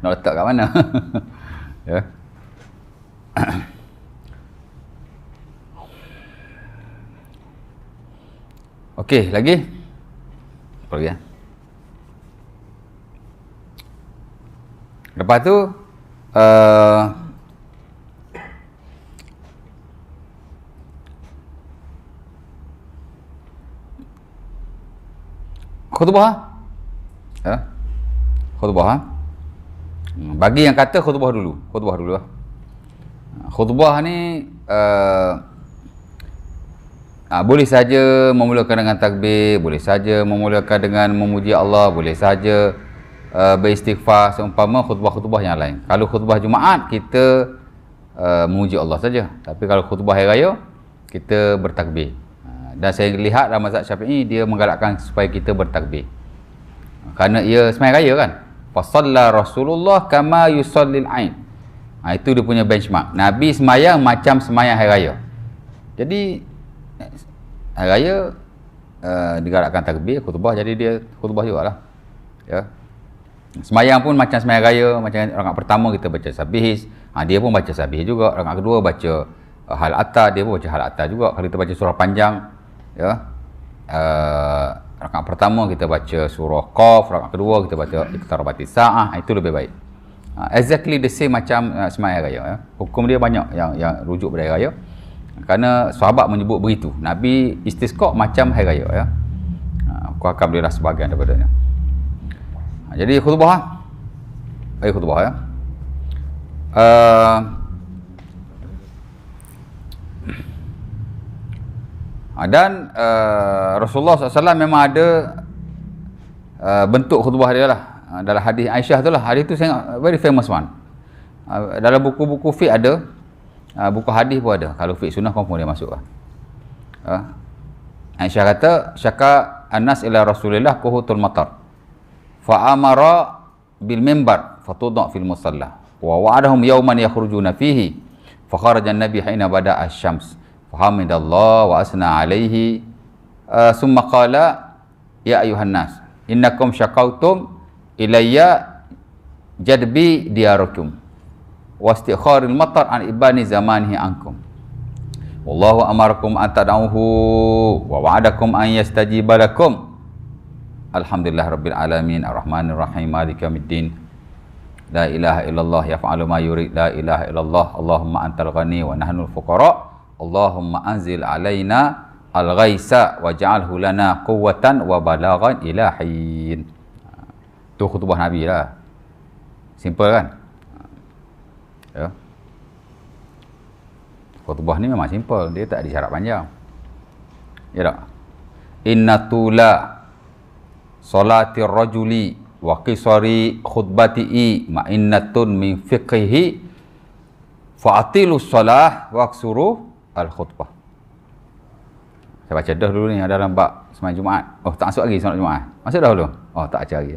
Nak letak kat mana. Ya. Okey, lagi apa lagi ya? Lepas tu khutbah. Ya. Khutbah. Bagi yang kata khutbah dulu lah. Khutbah ni boleh saja memulakan dengan takbir, boleh saja memulakan dengan memuji Allah, boleh saja beristighfar seumpama khutbah-khutbah yang lain. Kalau khutbah Jumaat kita memuji Allah saja. Tapi kalau khutbah hari raya kita bertakbir. Dan saya lihat dalam mazhab Syafi'i dia menggalakkan supaya kita bertakbir. Kerana ia sembahyang raya kan. Fa shalla Rasulullah kama yusallil ain. Itu dia punya benchmark. Nabi sembahyang macam sembahyang hari raya. Jadi hari raya digalakkan takbir, khutbah, jadi dia khutbah jugalah. Ya. Sembahyang pun macam sembahyang raya, macam rakaat pertama kita baca sabihis, dia pun baca sabihis juga. Rakaat kedua baca hal atta, dia pun baca hal atta juga. Kalau kita baca surah panjang, ya, rakaat pertama kita baca surah Qaf, rakaat kedua kita baca iqtarabatis saah, itu lebih baik. Exactly the same macam sembahyang raya. Ya. Hukum dia banyak yang rujuk pada hari raya. Kerana sahabat menyebut begitu. Nabi istisqa macam hari raya. Ya. Aku akan berilah sebahagian daripadanya. Jadi khutbah, khutbah Dan Rasulullah SAW memang ada bentuk khutbah dia lah. Dalam hadis Aisyah tu lah, hadis tu sangat very famous one. Dalam buku-buku fiqh ada, buku hadis pun ada. Kalau fiqh sunnah confirm dia masuk lah. Aisyah kata, syaka Anas ila Rasulillah kuhutul matar fa amara bil mimbar fatudha fil musalla wa wa'adahum yawman yakhrujuna fihi fa kharaja an-nabi hina bada asy-syams fa hamidallah wa asna alaihi summa qala ya ayuhan nas innakum syakautum ilayya jadbi diyarukum wa istikharil matar an ibani zamanihi ankum wallahu amarakum an tad'uhu wa wa'adakum an yastajiba lakum alhamdulillah rabbil alamin arrahmanir rahim maliki yaumiddin la ilaha illallah yaf'alu ma yurid la ilaha illallah allahumma antal ghani wa nahnul fuqara allahumma anzil alaina al-ghaisa waj'alhu lana quwwatan wa balaghan ila hin. Tu khutbah Nabi lah. Simple kan? Ya. Khutbah ni memang simple, dia tak ada syarat panjang. Ya tak? Inna tula salatir rajuli wa qisari khutbati'i ma'innatun min fiqhihi fa'atilu salah wa aksuru al-khutbah. Saya baca dah dulu ni, ada dalam bab sembahyang Jumaat. Oh, tak masuk lagi solat Jumaat. Masuk dah dulu? Oh, tak baca lagi.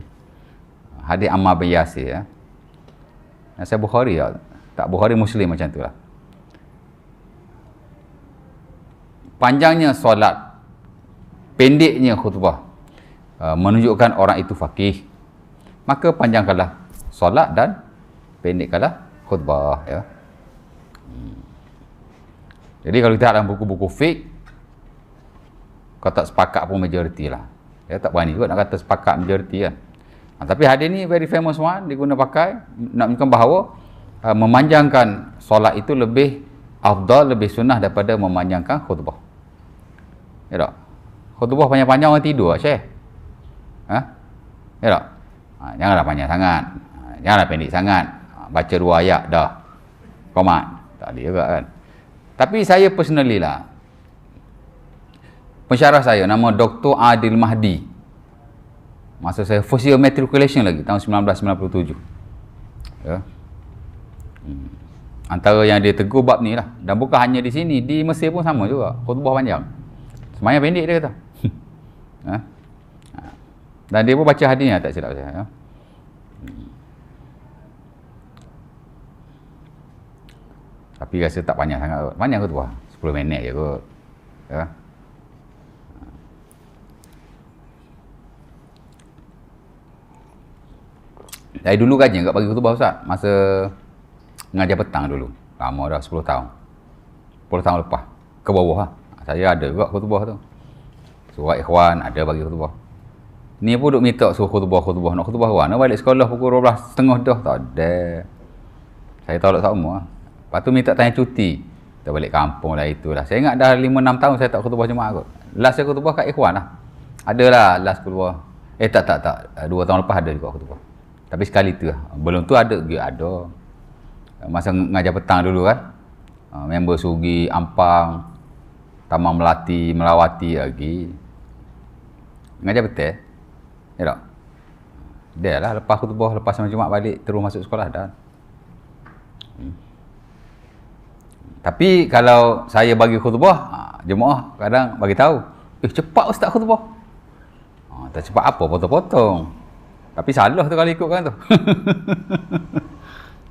Hadis Ammar bin Yasir ya. Saya Bukhari ya. Tak Bukhari Muslim macam tu lah. Panjangnya solat, pendeknya khutbah menunjukkan orang itu faqih. Maka panjangkanlah solat dan pendekkanlah khutbah ya. Jadi kalau kita dalam buku-buku fiqh, kau tak sepakat pun majoriti lah. Ya, tak berani juga nak kata sepakat majoriti kan. Tapi hadis ni very famous one, diguna pakai nak menunjukkan bahawa memanjangkan solat itu lebih afdal, lebih sunnah daripada memanjangkan khutbah. Ya tak? Khutbah panjang-panjang orang tidur tak Syekh? Ya tak? Janganlah panjang sangat, janganlah pendek sangat, baca 2 ayat dah komat, tak ada juga kan. Tapi saya personally lah, pensyarah saya nama Dr. Adil Mahdi, masa saya first year matriculation lagi tahun 1997 ya. Antara yang dia tegur bab ni lah, dan bukan hanya di sini, di Mesir pun sama juga, khutbah panjang, semayang pendek dia kata. Dan dia pun baca hadisnya tak silap saya ya. Tapi rasa tak panjang sangat kot. Panjang khutbah 10 minit je kot ya. Dari dulu kan je kat bagi khutbah Ustaz, masa mengajar petang dulu, lama dah, 10 tahun 10 tahun lepas ke bawah lah. Saya ada juga khutbah tu, surat ikhwan ada bagi khutbah. Ni pun duk minta suruh khutbah, nak khutbah awak, nak balik sekolah pukul 12.30 dah, tak ada. Saya tolak semua. Lepas tu minta tanya cuti, kita balik kampung lah, itulah. Saya ingat dah 5-6 tahun saya tak khutbah Jumaat kot. Last saya khutbah kat ikhwan lah, adalah last khutbah. Tak 2 tahun lepas ada juga khutbah. Tapi sekali tu lah. Belum tu ada masa ngajar petang dulu kan, member Sugi, Ampang, Taman Melati, Melawati lagi ngajar betul ya tak? Dia lah lepas khutbah, lepas sama Jumaat balik terus masuk sekolah dah. Tapi kalau saya bagi khutbah, jemaah kadang bagi tahu, cepat Ustaz khutbah. Tak cepat apa, potong-potong. Tapi salah tu kalau ikutkan tu.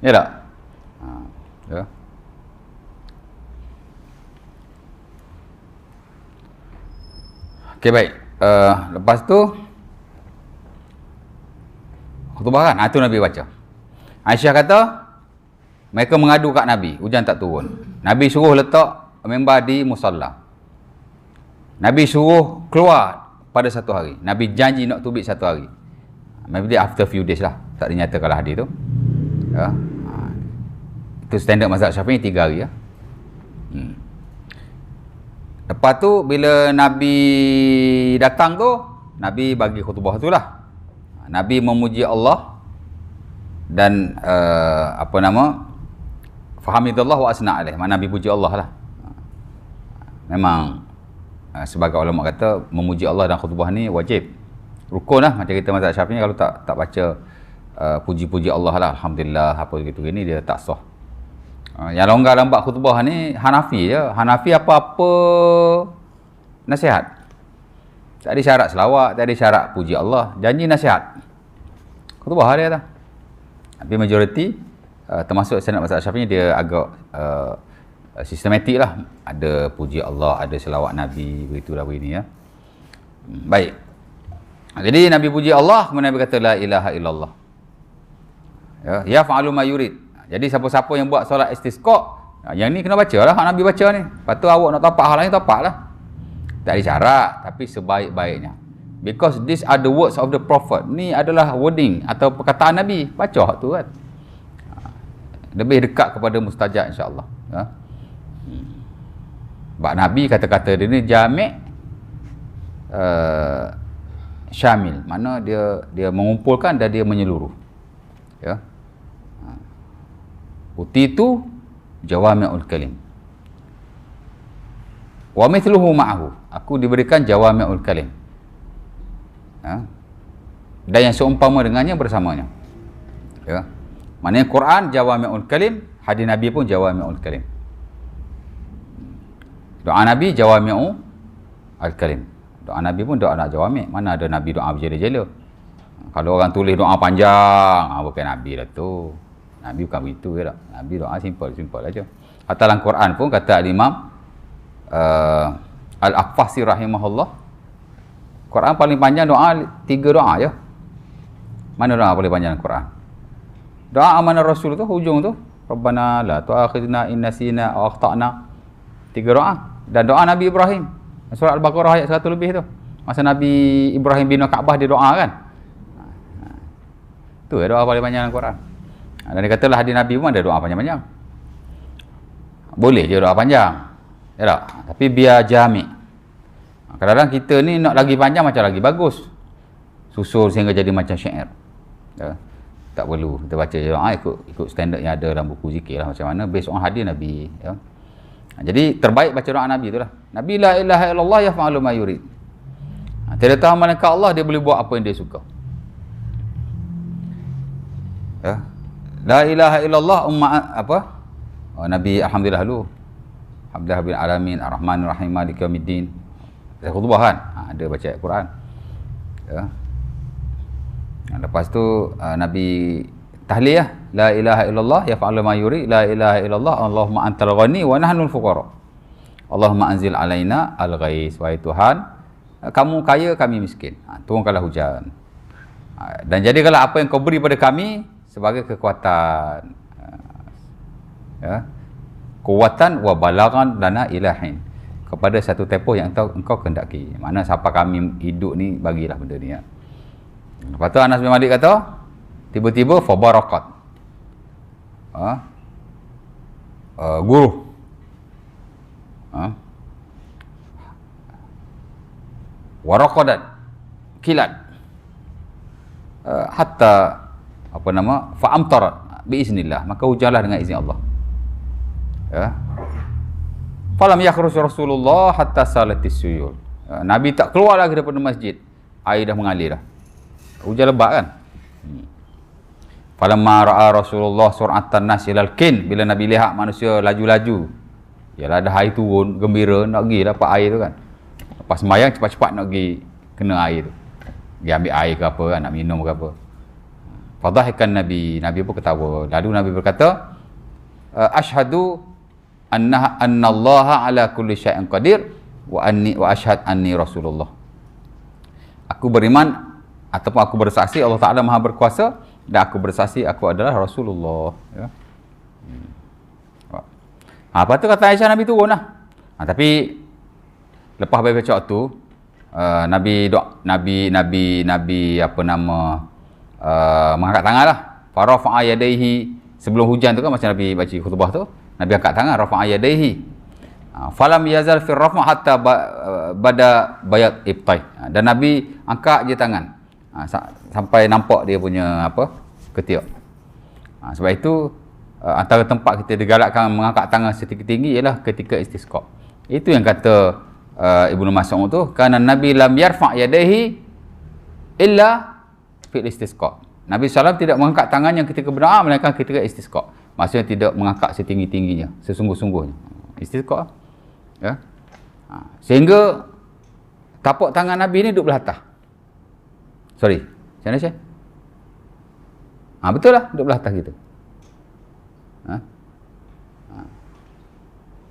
Ya tak? Ya. Okey, baik. Lepas tu khutbah kan, itu Nabi baca. Aisyah kata mereka mengadu kat Nabi, hujan tak turun. Nabi suruh letak mimbar di musalla. Nabi suruh keluar pada satu hari. Nabi janji nak tubik satu hari. Maybe after few days lah, tak dinyatakanlah hadis tu ya. Itu standard mazhab Syafi'i 3 hari ya. Lepas tu bila Nabi datang tu, Nabi bagi khutbah tu lah. Nabi memuji Allah dan fahamidallah wa asna alaih. Mana Nabi puji Allah lah. Memang sebagai ulama kata memuji Allah dan khutbah ni wajib. Rukun lah macam kita mazhab Syafi'i, kalau tak baca puji-puji Allah lah, alhamdulillah apa gitu gini, dia tak sah. Yang longgar dalam bab khutbah ni Hanafi je. Hanafi apa-apa nasihat. Tak ada syarat selawat, tak ada syarat puji Allah, janji nasihat. Khutbah dia kata. Tapi majoriti termasuk sanad mazhab Syafi'i dia agak sistematik lah. Ada puji Allah, ada selawat Nabi, begitulah begini ya. Baik. Jadi Nabi puji Allah, kemudian Nabi kata la ilaha illallah. Ya fa'alu ma yurid. Jadi siapa-siapa yang buat solat istisqa, yang ni kena baca lah, Nabi baca ni. Lepas tu awak nak tapak hal lain, tapak lah. Tak ada syarat, tapi sebaik-baiknya. Because these are the words of the Prophet. Ni adalah wording atau perkataan Nabi. Baca hak tu kan. Lebih dekat kepada mustajab insya-Allah. Ya. Sebab Nabi kata-kata dia ni jami' syamil. Mana dia mengumpulkan dan dia menyeluruh. Ya. Utitu jawami'ul kalim. Wa mithluhu ma'ahu. Aku diberikan jawami'ul kalim. Ya. Dan yang seumpama dengannya bersamanya. Ya. Maknanya Quran jawami'ul kalim, hadis Nabi pun jawami'ul kalim. Doa Nabi jawami'ul kalim. Doa Nabi pun doa nak jawami'. Mana ada Nabi doa berjela-jela. Kalau orang tulis doa panjang, bukan Nabi lah tu. Nabi bukan begitu ke tak? Nabi doa simple aja. Hatta dalam Quran pun kata Imam Al-Aqfasi rahimahullah, Quran paling panjang doa 3 doa je. Mana doa paling panjang Quran? Doa amanah Rasul tu hujung tu, Rabbana la tu'akhidna in nasina aw akhtana. 3 doa. Dan doa Nabi Ibrahim, surah Al-Baqarah ayat 100 lebih tu. Masa Nabi Ibrahim bina Kaabah dia doa kan. Tu ya doa paling panjang dalam Quran. Dan dia katalah hadis Nabi pun ada doa panjang-panjang. Boleh je doa panjang. Ya tak? Tapi biar jami'. Kadang-kadang kita ni nak lagi panjang macam lagi bagus. Susul sehingga jadi macam syair. Ya. Tak perlu. Kita baca je doa ikut standard yang ada dalam buku zikir lah macam mana. Based on hadis Nabi. Ya. Jadi terbaik baca doa Nabi tu lah. Nabi la ilaha illallah yaf'alu ma yurid. Tiada Tuhan melainkan Allah, dia boleh buat apa yang dia suka. Ya. La ilaha illallah Nabi alhamdulillah dulu. Alhamdulillah bil alamin arrahmanir rahim maliki yaumiddin. Ada khutbah kan? Ada baca ayat Quran. Ya. Lepas tu Nabi tahlil lah. La ilaha illallah yaf'alu ma yurid. La ilaha illallah Allahumma antal ghani wa nahnul fuqara. Allahumma anzil alaina al-ghais. Wahai Tuhan, kamu kaya, kami miskin. Turunkanlah hujan. Dan jadikanlah apa yang kau beri pada kami sebagai kekuatan. Ya. Kuwatan wa balagan lana ilahin. Kepada satu tempoh yang engkau kehendaki. Mana siapa kami hidup ni, bagilah benda ni. Ya. Lepas tu Anas bin Malik kata, tiba-tiba fabarakat. Guru. Waraqadat. Kilat. Hatta fa'amtarat biiznillah, maka hujanlah dengan izin Allah. Ya. Falam yakhruj Rasulullah hatta salatis suyul. Nabi tak keluar lagi daripada masjid, air dah mengalir dah. Hujan lebat kan. Falamma ra'a Rasulullah sur'atan nas ilal kin, bila Nabi lihat manusia laju-laju, yalah ada air turun, gembira nak pergi dapat air tu kan. Lepas sembahyang cepat-cepat nak pergi kena air tu. Pergi ambil air ke apa kan, nak minum ke apa. Fadhahikan Nabi pun ketawa. Lalu Nabi berkata, asyhadu anna Allah ala kulli syai'in qadir wa ashhad anni Rasulullah. Aku beriman ataupun aku bersaksi Allah Taala Maha berkuasa, dan aku bersaksi aku adalah Rasulullah. Ya. Lepas tu kata Aisyah, Nabi turun lah. Tapi lepas baca tu Nabi mengangkat tangan lah. Farafa'a yadayhi, sebelum hujan tu kan macam Nabi baca khutbah tu, Nabi angkat tangan, rafa'a yadayhi. Falam yazal fi rafa' hatta bada bayat ibtai. Dan Nabi angkat je tangan sampai nampak dia punya ketiak. Sebab itu antara tempat kita digalakkan mengangkat tangan setinggi-tinggi ialah ketika istisqa. Itu yang kata Ibnu Mas'ud tu, karena Nabi lam yarfa' yadayhi illa fil istisqa. Nabi SAW tidak mengangkat tangannya ketika berdoa melainkan ketika istisqa. Maksudnya tidak mengangkat setinggi-tingginya, sesungguh-sungguhnya. Istisqa. Ya. Sehingga tapak tangan Nabi ni duduk belah atas. Sorry, macam mana Syekh? Betul lah, duduk belah atas gitu.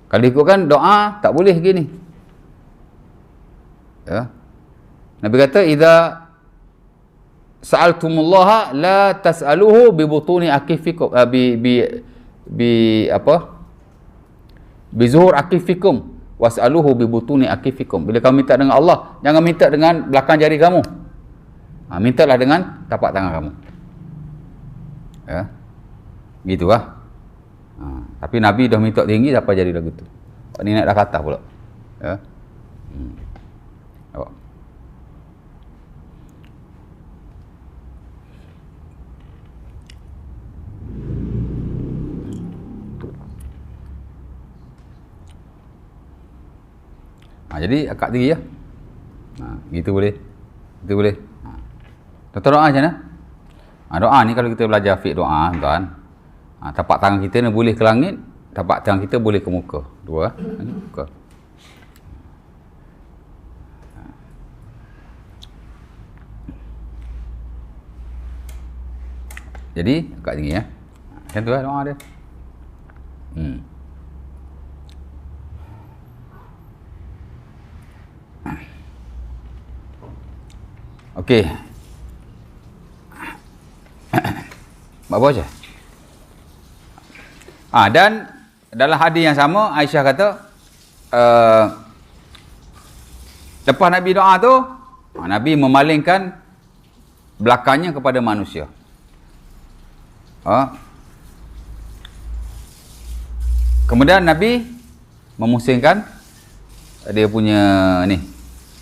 Kalau ikutkan doa, tak boleh gini. Ya. Nabi kata, idza sa'altumullaha la tas'aluhu bi butuni akifikum, bi zuhur akifikum was'aluhu bi butuni akifikum. Bila kamu minta dengan Allah, jangan minta dengan belakang jari kamu. Mintalah dengan tapak tangan kamu. Ya. Gitulah. Tapi Nabi dah minta tinggi, siapa jadi lagu tu? Ni naik dah ke atas pula. Ya. Nampak? Jadi akak tinggi ya. Gitu boleh. Itu boleh. Tuan doa macam mana? Doa ni kalau kita belajar fiqh doa, tuan. Tapak tangan kita ni boleh ke langit, tapak tangan kita boleh ke muka. Dua. Muka. Jadi agak tinggi ya. Macam tu lah doa dia. Okey. Apa je? Dan dalam hadis yang sama Aisyah kata lepas Nabi doa tu Nabi memalingkan belakangnya kepada manusia. Kemudian Nabi memusingkan dia punya ni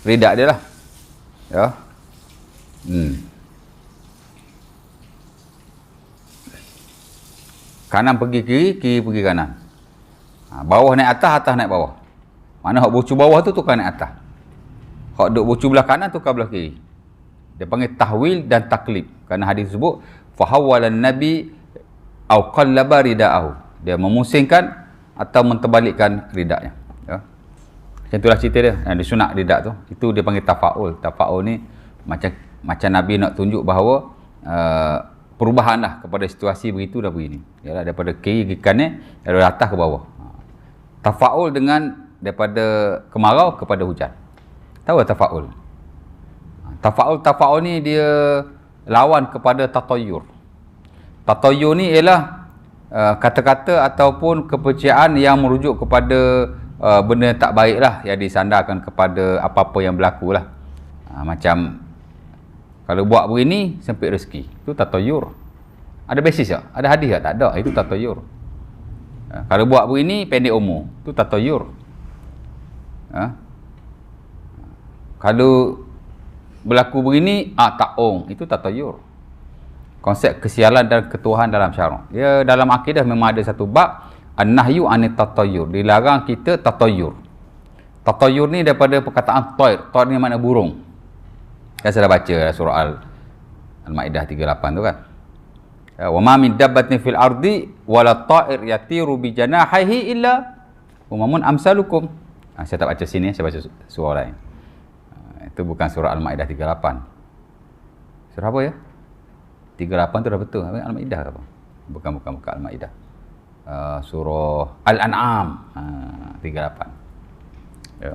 ridak dia lah. Ya. Kanan pergi kiri, kiri pergi kanan. Bawah naik atas, atas naik bawah. Mana hak bucu bawah tu tukar naik atas. Hak duk bucu belah kanan tukar belah kiri. Dia panggil tahwil dan taklib. Kerana hadis sebut fahawwalan nabi au qallaba ridaahu. Dia memusingkan atau menterbalikkan ridaknya. Ya. Macam itulah cerita dia. Yang disunat ridak tu. Itu dia panggil tafaul. Tafaul ni macam Nabi nak tunjuk bahawa perubahan lah kepada situasi begitu dah begini. Yalah, daripada kiri ke kanan, dari atas ke bawah. Tafaul dengan daripada kemarau kepada hujan. Tahu tak tafaul? Tafaul ni dia lawan kepada tatayur. Tatayur ni ialah kata-kata ataupun kepercayaan yang merujuk kepada benda tak baik lah, yang disandarkan kepada apa-apa yang berlaku lah. Macam kalau buat begini, sempit rezeki. Itu tatayur. Ada basis tak? Ada hadis tak? Tak ada. Itu tatayur. Kalau buat begini, pendek umur. Itu tatayur. Kalau berlaku begini, ta'ung. Itu tatayur. Konsep kesialan dan ketuhanan dalam syarak. Dia dalam akidah memang ada satu bab, an-nahyu anit tatayur. Dilarang kita tatayur. Tatayur ni daripada perkataan toir. Toir ni makna burung. Saya dah baca surah Al-Maidah 38 tu kan. Wa ma min dabbatin fil ardi wala ta'ir yatiru bi janahihi illa umamun amsalukum. Saya tak baca sini, saya baca surah lain. Itu bukan surah Al-Maidah 38. Surah apa ya? 38 tu dah betul. Al-Maidah ke apa? Bukan Al-Maidah. Surah Al-An'am 38. Ya.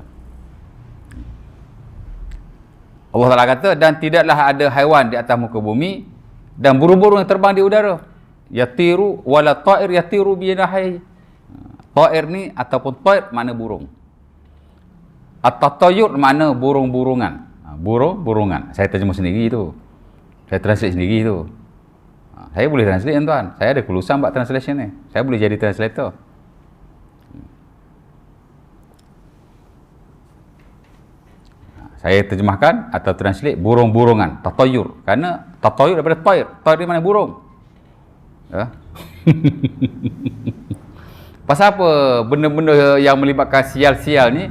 Allah Ta'ala kata, dan tidaklah ada haiwan di atas muka bumi dan burung-burung yang terbang di udara. Yatiru wala ta'ir yatiru biyanahi. Ta'ir ni ataupun ta'ir mana burung. At-tatayur mana burung-burungan. Burung-burungan. Saya terjemah sendiri tu. Saya translate sendiri tu. Saya boleh translate tuan. Saya ada kelulusan buat translation ni. Saya boleh jadi translator. Saya terjemahkan atau translate burung-burungan, tatayur. Kerana tatayur daripada tair. Tair ni mana burung. Ya. Pasal apa benda-benda yang melibatkan sial-sial ni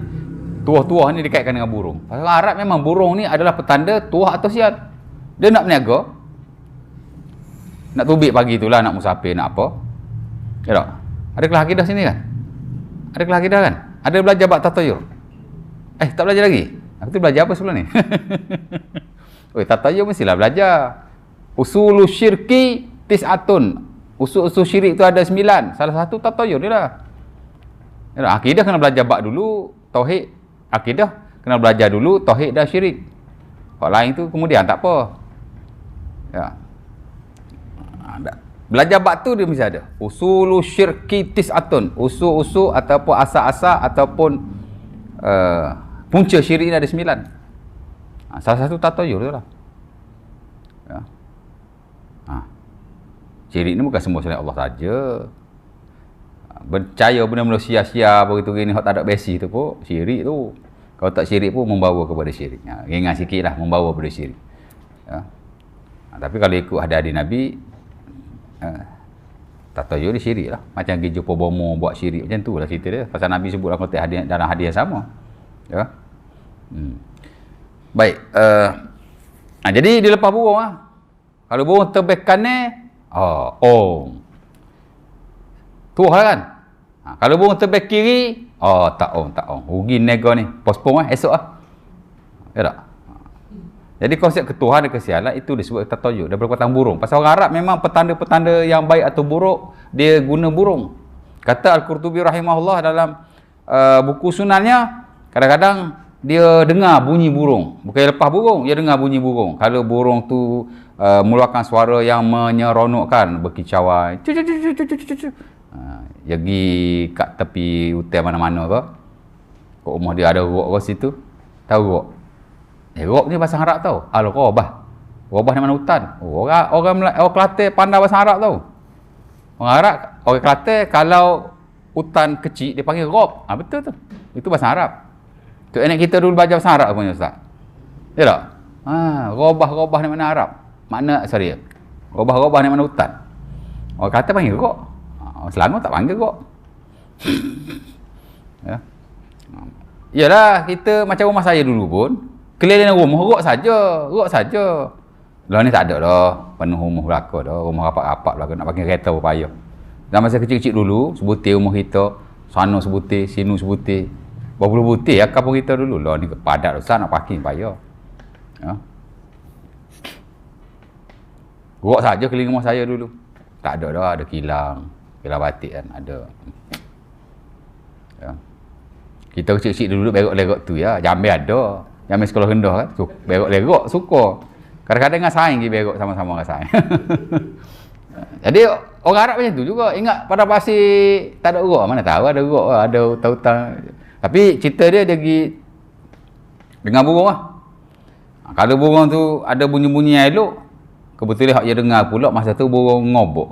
Tuah-tuah ni dikaitkan dengan burung. Pasal Arab memang burung ni adalah petanda tuah atau sial. Dia nak berniaga. Nak tubik pagi itulah, nak musafir, nak apa. Ya tak? Ada kelas akidah sini kan? Ada kelas akidah kan? Ada belajar bab tatayur? Tak belajar lagi? Aku tu belajar apa sebelum ni? Tatayur mestilah belajar. Usul syirki tis'atun. Usul-usul syirik tu ada 9. Salah satu tatayur dia lah. Ya tak? Akidah kena belajar bab dulu. Tauhid. Akidah kena belajar dulu tauhid dan syirik. Hak lain tu kemudian tak apa. Ya. Belajar bab tu dia mesti ada. Usulu syirki tis'atun. Usul-usul ataupun asas-asas ataupun punca syirik ni ada 9. Salah satu tatayur tu lah. Ya. Syirik ni bukan semua selain Allah saja. Percaya benda-benda sia-sia begitu gini hak tak ada basi tu pun syirik tu. Kalau tak syirik pun membawa kepada syirik. Ringan sikitlah membawa kepada syirik. Ya. Tapi kalau ikut hadis Nabi tatayur ni syirik lah. Macam pergi jumpa bomo buat syirik macam tu lah cerita dia. Pasal Nabi sebut dalam konteks hadis, dalam hadis yang sama. Ya. Baik. Jadi dia lepas burung lah. Kalau burung terbang kanan, tuah lah kan. Kalau burung terbang kiri, tak on. Rugi nego ni. Postpone esok lah. Ya tak? Jadi konsep ketuhan dan kesialan itu disebut tatayur. Dia berkaitan burung. Pasal orang Arab memang petanda-petanda yang baik atau buruk, dia guna burung. Kata Al-Qurtubi rahimahullah dalam buku sunannya, kadang-kadang dia dengar bunyi burung. Bukan lepas burung, dia dengar bunyi burung. Kalau burung tu mengeluarkan suara yang menyeronokkan, berkicauan, dia pergi kat tepi hutan mana-mana ke, kat rumah dia ada rok ke situ, tahu rok? Rok ni bahasa Arab tau. Al-Ghabah. Ghabah ni mana hutan. Orang Kelantan pandai bahasa Arab tau. Orang Kelantan kalau hutan kecil dia panggil ghab. Betul tu. Itu bahasa Arab. Tu anak kita dulu belajar bahasa Arab punya ustaz. Ya tak? Ghabah ni mana Arab. Ghabah ni mana hutan. Orang Kelantan panggil ghab. Orang Selangor tak panggil ghab. Ya. Yalah, kita macam rumah saya dulu pun, keliling rumah rok saja. Lah ni tak ada dah, penuh rumah belaka dah, rumah rapat-rapat belaka, nak pakai kereta berpayah. Dan masa kecil-kecil dulu, sebutir rumah kita, sana sebutir, sini sebutir. Berpuluh butir ya kampung kita dulu. Lah ni padat besar nak parking payah. Ya. Rok saja keliling rumah saya dulu. Tak ada dah, ada kilang batik kan, ada. Ya. Kita kecil-kecil dulu berok-lerok tu ya, jambil ada. Jambil sekolah rendah kan, berok-lerok suka. Kadang-kadang dengan saing pergi berok sama-sama dengan saing. Jadi orang Arab macam tu juga. Ingat pada pasir tak ada urut, mana tahu ada urut, ada hutan-hutan. Tapi cerita dia pergi dengan burung lah. Kalau burung tu ada bunyi-bunyi yang elok, kebetulan hak dia dengar pula masa tu burung ngobok.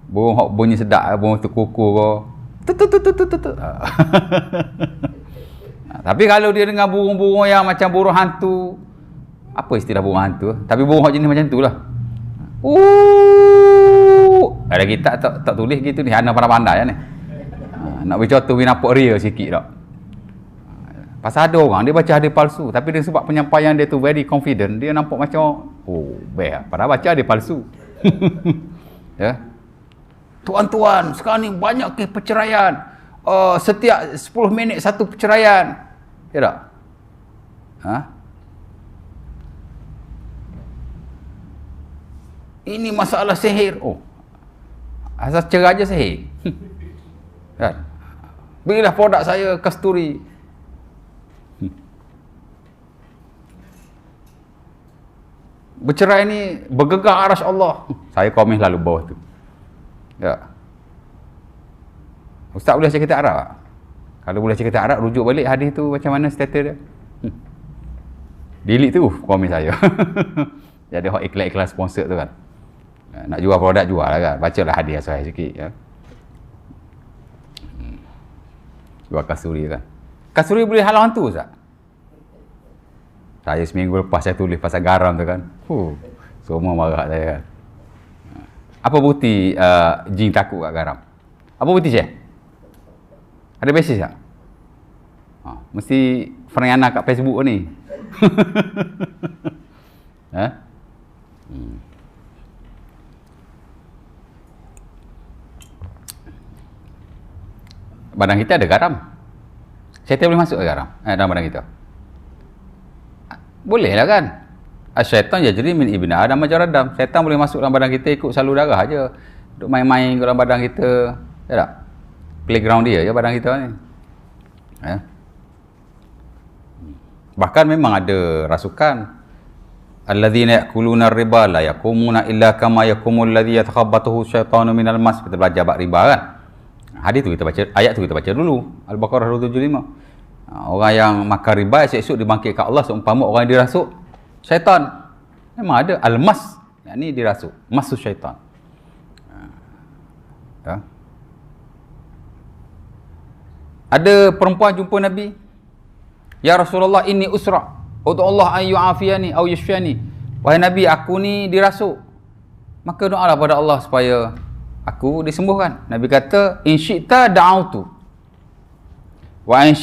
Burung hak bunyi sedap, burung tu kuku ke. Tapi kalau dia dengar burung-burung yang macam burung hantu, apa istilah burung hantu? Tapi burung hak jenis macam tu lah. Ada kita tak tulis gitu ni, anak pandai-pandai ni. Nak bercontoh pergi nampak real sikit tak. Pasal ada orang dia baca hadis palsu, tapi dia sebab penyampaian dia tu very confident, dia nampak macam best. Padahal baca hadis palsu. Ya. Tuan-tuan, sekarang ni banyak kes perceraian. Setiap 10 minit satu perceraian. Ya tak? Ini masalah sihir. Asas cerai aja sihir. Kan? Berilah produk saya kasturi. Bercerai ni bergegar arasy Allah. Saya komen lalu bawah tu. Ya. Ustaz boleh cakap Arab tak? Kalau boleh cakap Arab, rujuk balik hadis tu macam mana status dia. Delete tu komen saya. Jadi hak iklan-iklan sponsor tu kan. Nak jual produk, jual lah kan. Bacalah hadis saya sikit ya. Jual kasuri kan. Kasuri boleh halau hantu Ustaz? Saya seminggu lepas saya tulis pasal garam tu kan. Semua marah saya kan. Apa bukti jin takut kat garam? Apa bukti Syekh? Ada basis tak? Mesti Fariana kat Facebook ni. Badan kita ada garam. Syaitan boleh masuk ke garam dalam badan kita? Boleh lah kan? Syaitan yajri min ibni Adam majrad dam. Syaitan boleh masuk dalam badan kita ikut salur darah aja. Duk main-main dalam badan kita. Ya tak? Playground dia je badan kita ni. Bahkan memang ada rasukan. Alladzina ya'kuluna ar-riba la yaqumuna illa kama yaqumul ladzi yatakhabbathu syaitanu minal mas. Kita belajar bab riba kan? Hadis tu kita baca, ayat tu kita baca dulu. Al-Baqarah 275. Orang yang makan riba esok-esok dibangkitkan Allah seumpama orang yang dirasuk syaitan. Memang ada al-mas, yang ni dirasuk, masus syaitan. Ada perempuan jumpa Nabi, ya Rasulullah inni usra, ud'u Allah an yu'afiyani aw yashfiyani. Wahai Nabi, aku ni dirasuk, maka doalah pada Allah supaya aku disembuhkan. Nabi kata in syi'ta da'autu wa in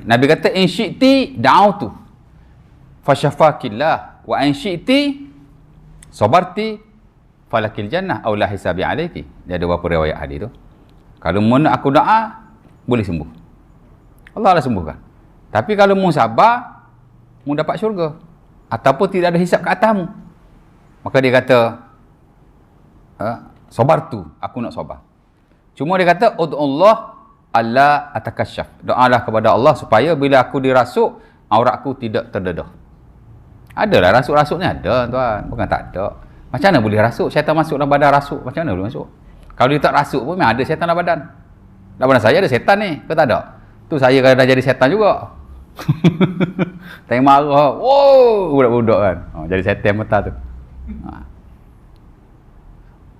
Nabi kata in syi'ti da'autu fasyafakillah wa in syi'ti sabarti falakil jannah aw la hisabi alayki. Dia ada beberapa riwayat hadis tu. Kalau mun aku doa boleh sembuh, Allah lah sembuhkan. Tapi kalau mu sabar, mu dapat syurga ataupun tidak ada hisap ke atasmu. Maka dia kata sabar tu, aku nak sabar. Cuma dia kata ud'ullah alla atakasyaf. Doalah kepada Allah supaya bila aku dirasuk, auratku tidak terdedah. Adalah rasuk-rasuk ni ada tuan, bukan tak ada. Macam mana boleh rasuk? Syaitan masuk dalam badan rasuk, macam mana boleh masuk? Kalau dia tak rasuk pun memang ada syaitan dalam badan. Dalam badan saya ada syaitan ni, ke tak ada? Tu saya kalau dah jadi syaitan juga. Tengok marah, wow, budak-budak kan. Jadi syaitan mata tu.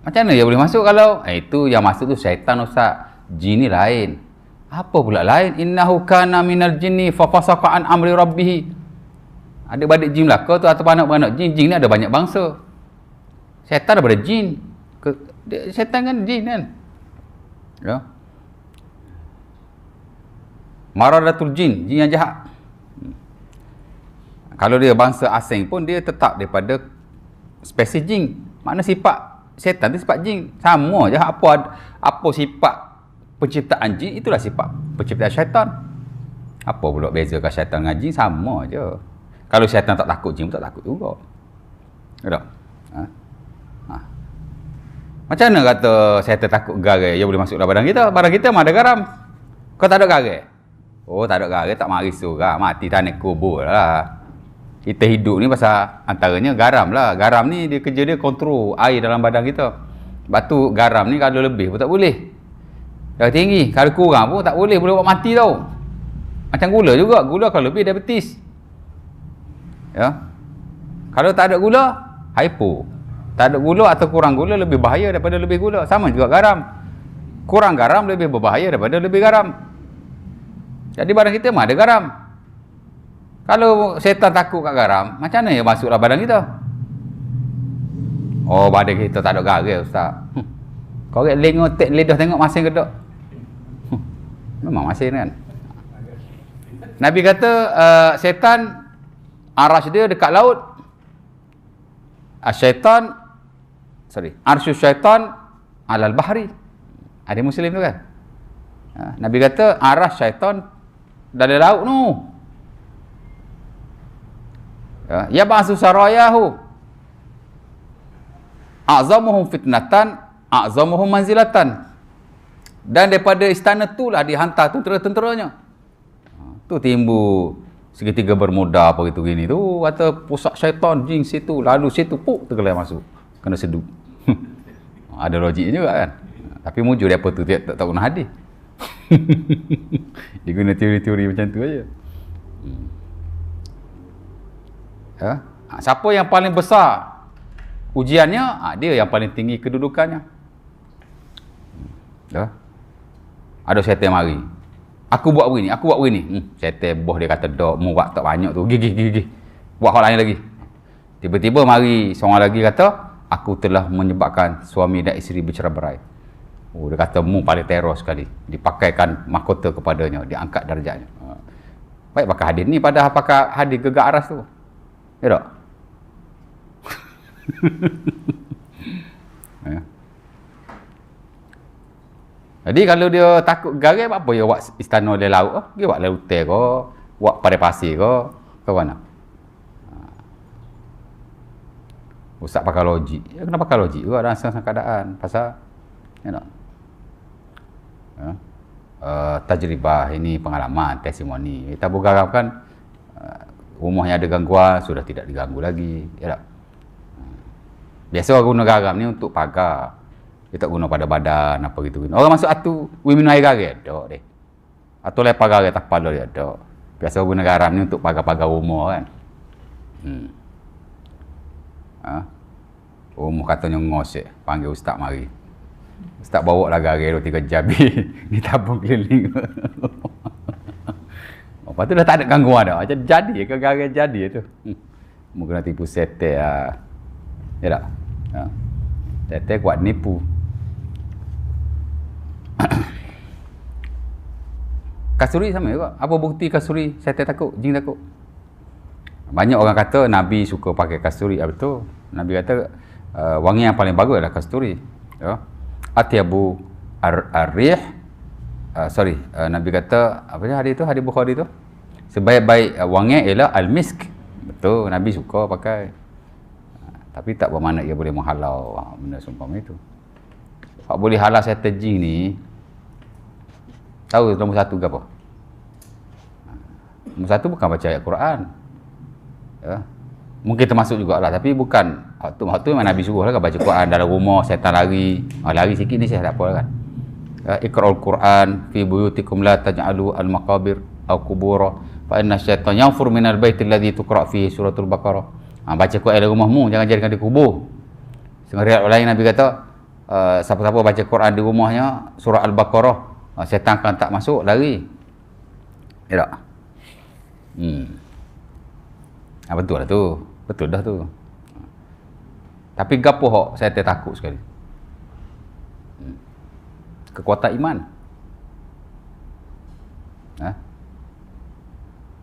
Macam mana dia boleh masuk kalau itu yang masuk tu syaitan ustaz. Jin ni lain. Apa pula lain? Innahu kana minal jinni fa fasaqa an amri rabbih. Ada badik jin belaka tu atau anak-anak jin. Jin ni ada banyak bangsa. Syaitan daripada jin. Syaitan kan jin kan. Ya. Maradatul jin, jin yang jahat. Kalau dia bangsa asing pun dia tetap daripada spesies jin. Makna sifat syaitan tu sifat jin. Sama je apa sifat penciptaan jin, itulah sifat penciptaan syaitan. Apa pula bezakan syaitan dengan jin? Sama je. Kalau syaitan tak takut, jin pun tak takut juga. Tak? Macam mana kata syaitan takut garai, dia boleh masuk dalam badan kita? Badan kita memang ada garam. Kau tak ada garai? Oh, tak ada garai, tak mari surga. Mati tanah kubur lah. Kita hidup ni pasal antaranya garam lah. Garam ni dia kerja dia kontrol air dalam badan kita. Sebab tu garam ni kalau lebih pun tak boleh. Dah tinggi, kalau kurang pun tak boleh buat mati tau. Macam gula juga, gula kalau lebih diabetes. Ya. Kalau tak ada gula, hypo. Tak ada gula atau kurang gula lebih bahaya daripada lebih gula. Sama juga garam. Kurang garam lebih berbahaya daripada lebih garam. Jadi badan kita memang ada garam. Kalau syaitan takut kat garam, macam mana dia masuklah badan kita? Oh, badan kita tak ada garam ustaz. Kau lengok lidah tengok masin ke tak? Memang masin kan. Nabi kata syaitan arash dia dekat laut. Arsy syaitan alal bahri. Ada Muslim tu kan? Nabi kata arash syaitan dari laut tu. Ya ba'su sarayahu a'zamuhum fitnatan a'zamuhum manzilatan. Dan daripada istana itulah dihantar tentera-tenteranya. Tu timbul segitiga bermuda apa gitu gini tu, kata pusat syaitan jin situ, lalu situ puk tergelai masuk, kena sedup. Ada logik juga kan. Tapi mujur dia apa tu tak tahu nak hadis. Dia guna teori-teori macam tu aja. Siapa yang paling besar ujiannya, dia yang paling tinggi kedudukannya. Ada syaitan mari, aku buat begini, syaitan boh dia kata dak, mu buat tak banyak tu, gigi buat hal lain lagi. Tiba-tiba mari seorang lagi kata, aku telah menyebabkan suami dan isteri bercerai-berai. Oh, dia kata mu paling teror sekali, dipakaikan mahkota kepadanya, diangkat darjatnya. Baik pakai hadis ni padahal pakai hadis gegak aras tu. Ya tak? Ya. Jadi kalau dia takut garai, apa dia buat istana di laut? Dia buat laut hotel ke, buat pada pasir ke mana? Ustaz pakai logik. Ya, kena pakai logik juga dalam segala keadaan. Pasal, ya tak? Ya. Tajribah ini pengalaman, testimoni. Kita bergarapkan rumahnya ada gangguan, sudah tidak diganggu lagi. Ya tak? Biasa orang guna garam ni untuk pagar. Dia tak guna pada badan apa gitu. Orang masuk atu, minum air garam ada deh. Atau lepas garam tak pada dia ada. Biasa guna garam ni untuk pagar-pagar rumah kan. Rumah katanya ngos panggil ustaz mari. Ustaz bawa lah garam 2-3 jam ni tabung keliling. Lepas tu dah tak ada gangguan dah. Macam jadi ke garam jadi tu. Mungkin nak tipu setel lah. Ya tak? Setel kuat nipu. Kasuri sama juga. Apa bukti kasuri setel takut, jin takut? Banyak orang kata Nabi suka pakai kasturi. Betul. Nabi kata wangi yang paling bagus adalah kasturi. Ya. Atyabu ar-rih. Nabi kata apa dia hadis tu? Hadis Bukhari tu. Sebaik-baik wangi ialah al-misk. Betul. Nabi suka pakai. Tapi tak bermakna ia boleh menghalau benda seumpama itu. Hak boleh halau setel jin ni, tahu nombor satu ke apa? Nombor satu bukan baca ayat Quran. Ya. Mungkin termasuk jugalah, tapi bukan hak tu memang Nabi suruh lah kan baca Quran dalam rumah, setan lari. Lari sikit ni saya tak apa kan. Iqra'ul Quran fi buyutikum la taj'alu al-maqabir aw qubura fa inna syaitan yanfur minal baiti alladhi tuqra' fihi suratul Baqarah. Baca Quran dalam rumahmu, jangan jadikan di kubur. Setengah riwayat lain Nabi kata siapa-siapa baca Quran di rumahnya surah Al-Baqarah, syaitan akan tak masuk, lari. Ya tak? Betul lah tu. Betul dah tu. Tapi gapo hok saya takut sekali. Kekuatan iman.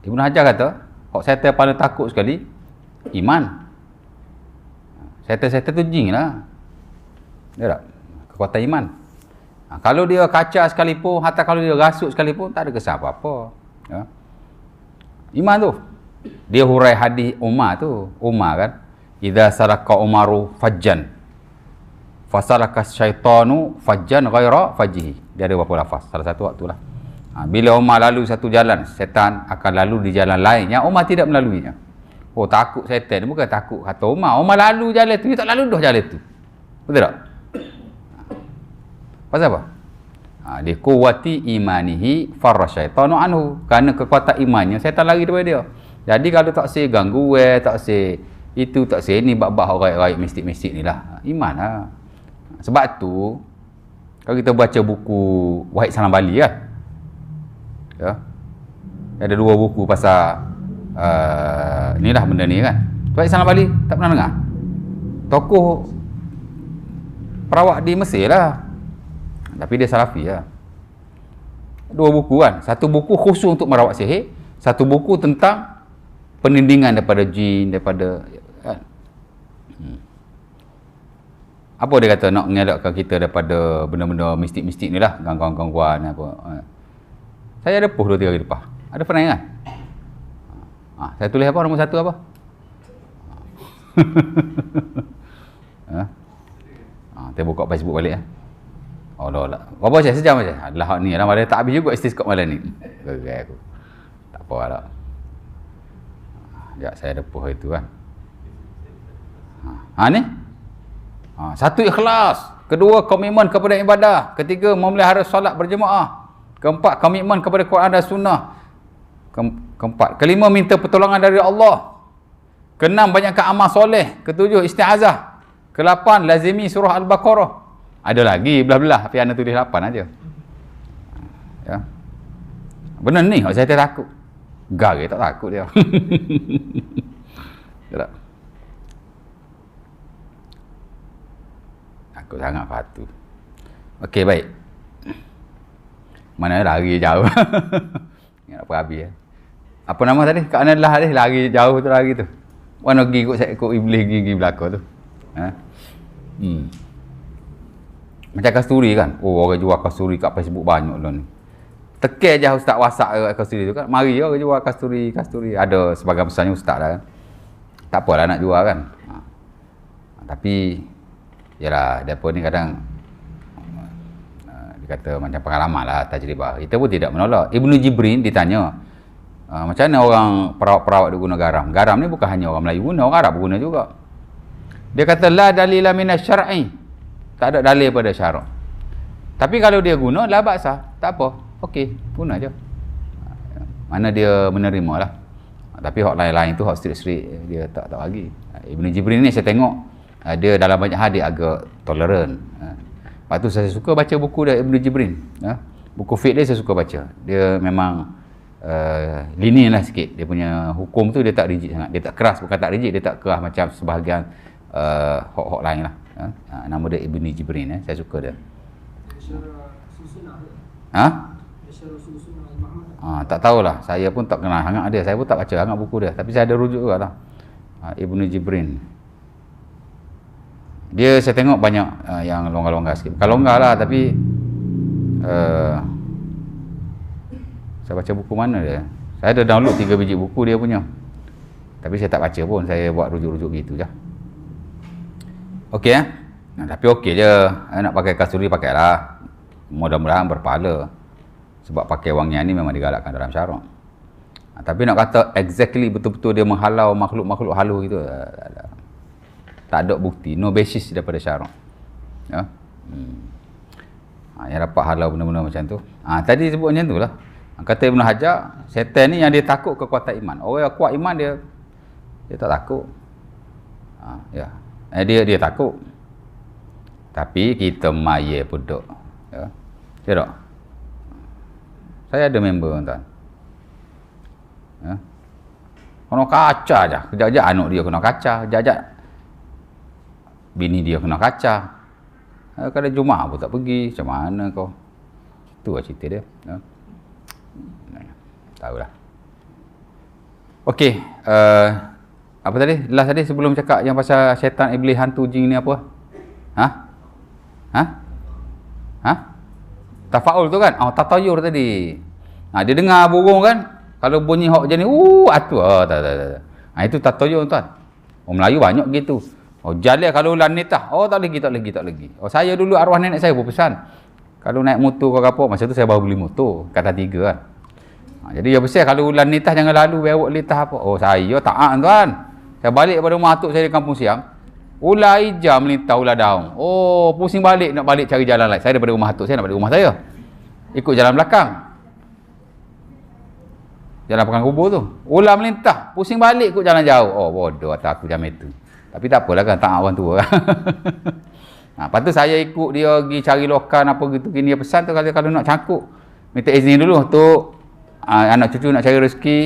Ibnu Hajar kata, hok saya paling takut sekali iman. Setan-setan tu jin lah. Ya tak? Kekuatan iman. Kalau dia kaca sekalipun, hatta kalau dia rasuk sekalipun, tak ada kesan apa-apa. Ya. Iman tu. Dia hurai hadis Umar tu. Umar kan. Idza saraka Umaru fajjan. Fasalaka syaitanu fajjan ghaira fajhi. Dia ada beberapa lafaz. Salah satu waktu lah. Bila Umar lalu satu jalan, setan akan lalu di jalan lain yang Umar tidak melaluinya. Oh, takut setan ni bukan takut kata Umar. Umar lalu jalan tu, dia tak lalu dah jalan tu. Betul tak? Pasal apa? Dia kuwati imanihi farra syaitanu anhu. Kerana kekuatan imannya, syaitan lari daripada dia. Jadi kalau tak say ganggu tak say itu, tak say ni, bab-bab rakyat-rakyat mistik-mistik ni lah. Iman lah. Sebab tu, kalau kita baca buku Wahid Salam Bali kan, ya, ada 2 buku pasal ni lah benda ni kan. Wahid Salam Bali tak pernah dengar? Tokoh perawak di Mesir lah. Tapi dia Salafi lah. 2 buku kan. Satu buku khusus untuk merawat sihir. Satu buku tentang penindingan daripada jin, daripada kan. Apa dia kata nak mengelakkan kita daripada benda-benda mistik-mistik ni lah, gangguan-gangguan apa. Saya ada post 2-3 hari lepas. Ada pernah kan? Saya tulis apa nombor 1 apa? Kita buka Facebook balik lah. Oh lah. Berapa saya sejam saja. Adalah hak ni lah, malah tak habis juga istisqah malam ni. Gerai aku. Tak apa lah. Ya, saya ada post itu kan. Ni. Satu, ikhlas. Kedua, komitmen kepada ibadah. Ketiga, memelihara solat berjemaah. Keempat, komitmen kepada Quran dan Sunnah. Keempat. Kelima, minta pertolongan dari Allah. Keenam, banyakkan amal soleh. Ketujuh, isti'azah. Kelapan, lazimi surah Al-Baqarah. Ada lagi belah-belah, tapi anda tulis 8 aja. Ya. Benar ni, saya takut. Gagal tak takut dia. Tak. Takut sangat patu. Okey, baik. Mana lari jauh. Ingat apa habis ya. Apa nama tadi? Kak Analah tadi lari jauh tu lari tu. Mana pergi ikut iblis gigi belakang tu. Ha? Macam kasturi kan. Oh, orang jual kasturi kat Facebook banyak lah ni. Tekan je ustaz WhatsApp kasturi tu kan. Mari orang jual kasturi. Ada sebagai besarnya ustaz lah kan. Tak apalah nak jual kan. Tapi yalah, depa ni kadang dia kata macam pengalaman lah, tajribah. Kita pun tidak menolak. Ibnu Jibrin ditanya, macam mana orang perawat-perawat dia guna garam? Garam ni bukan hanya orang Melayu guna, orang Arab guna juga. Dia kata la dalila minas syar'i. Tak ada dalil pada syarak. Tapi kalau dia guna la ba'sa, tak apa. Okey, guna je. Mana dia menerima lah. Tapi hak lain-lain tu, hak street-street dia tak bagi. Ibnu Jibrin ni saya tengok dia dalam banyak hal dia agak toleran. Lepas tu saya suka baca buku dia Ibnu Jibrin. Buku fiqh dia saya suka baca. Dia memang lenient lah sikit. Dia punya hukum tu dia tak rigid sangat. Dia tak keras, bukan tak rigid, dia tak keras macam sebahagian hak-hak lain lah. Nama dia Ibnu Jibrin. Saya suka dia. Tak tahulah. Saya pun tak kenal sangat dia. Saya pun tak baca sangat buku dia. Tapi saya ada rujuk juga lah. Ibnu Jibrin. Dia saya tengok banyak yang longgar-longgar sikit. Bukan longgar lah, tapi saya baca buku mana dia. Saya ada download 3 biji buku dia punya. Tapi saya tak baca pun. Saya buat rujuk-rujuk gitu je. Okey tapi okey je. Nak pakai kasturi pakailah. Mudah-mudahan berpahala. Sebab pakai wangian ni memang digalakkan dalam syarak. Tapi nak kata exactly betul-betul dia menghalau makhluk-makhluk halus gitu, tak ada bukti, no basis daripada syarak. Yang dapat halau benda-benda macam tu. Tadi sebut macam tu lah. Kata Ibn Hajar, setan ni yang dia takut kekuatan iman. Orang yang kuat iman dia tak takut. Dia takut. Tapi kita maya puduk. Ya tak? Saya ada member tuan. Kena kaca je. Kejap-kejap anak dia kena kaca. Kejap-kejap bini dia kena kaca. Kadang Jumaat pun tak pergi. Macam mana kau? Itu lah cerita dia. Tahulah. Okey. Apa tadi? Last tadi sebelum cakap yang pasal syaitan, iblis, hantu, jin ni apa? Tafaul tu kan? Tatayur tadi. Dia dengar burung kan? Kalau bunyi hok macam ni, atu. Tak. Itu tatayur tuan. Orang Melayu banyak gitu. Jalan kalau ulan ni tak lagi. Saya dulu arwah nenek saya pun pesan. Kalau naik motor ke apa, masa tu saya baru beli motor, kata 3 kan. Jadi dia pesan kalau ulan ni jangan lalu bewok litah apa. Saya taat tuan. Saya balik pada rumah atuk saya di kampung Siang. Ular hijau melintah ular daun. Pusing balik nak balik cari jalan lain. Saya daripada rumah atuk saya nak balik rumah saya. Ikut jalan belakang. Jalan belakang kubur tu. Ular melintah, pusing balik ikut jalan jauh. Bodoh atas aku jam itu. Tapi tak apalah kan, taat orang tua. Lepas tu saya ikut dia pergi cari lokan apa gitu. Dia pesan tu kalau nak cangkuk, minta izin dulu tu anak cucu nak cari rezeki.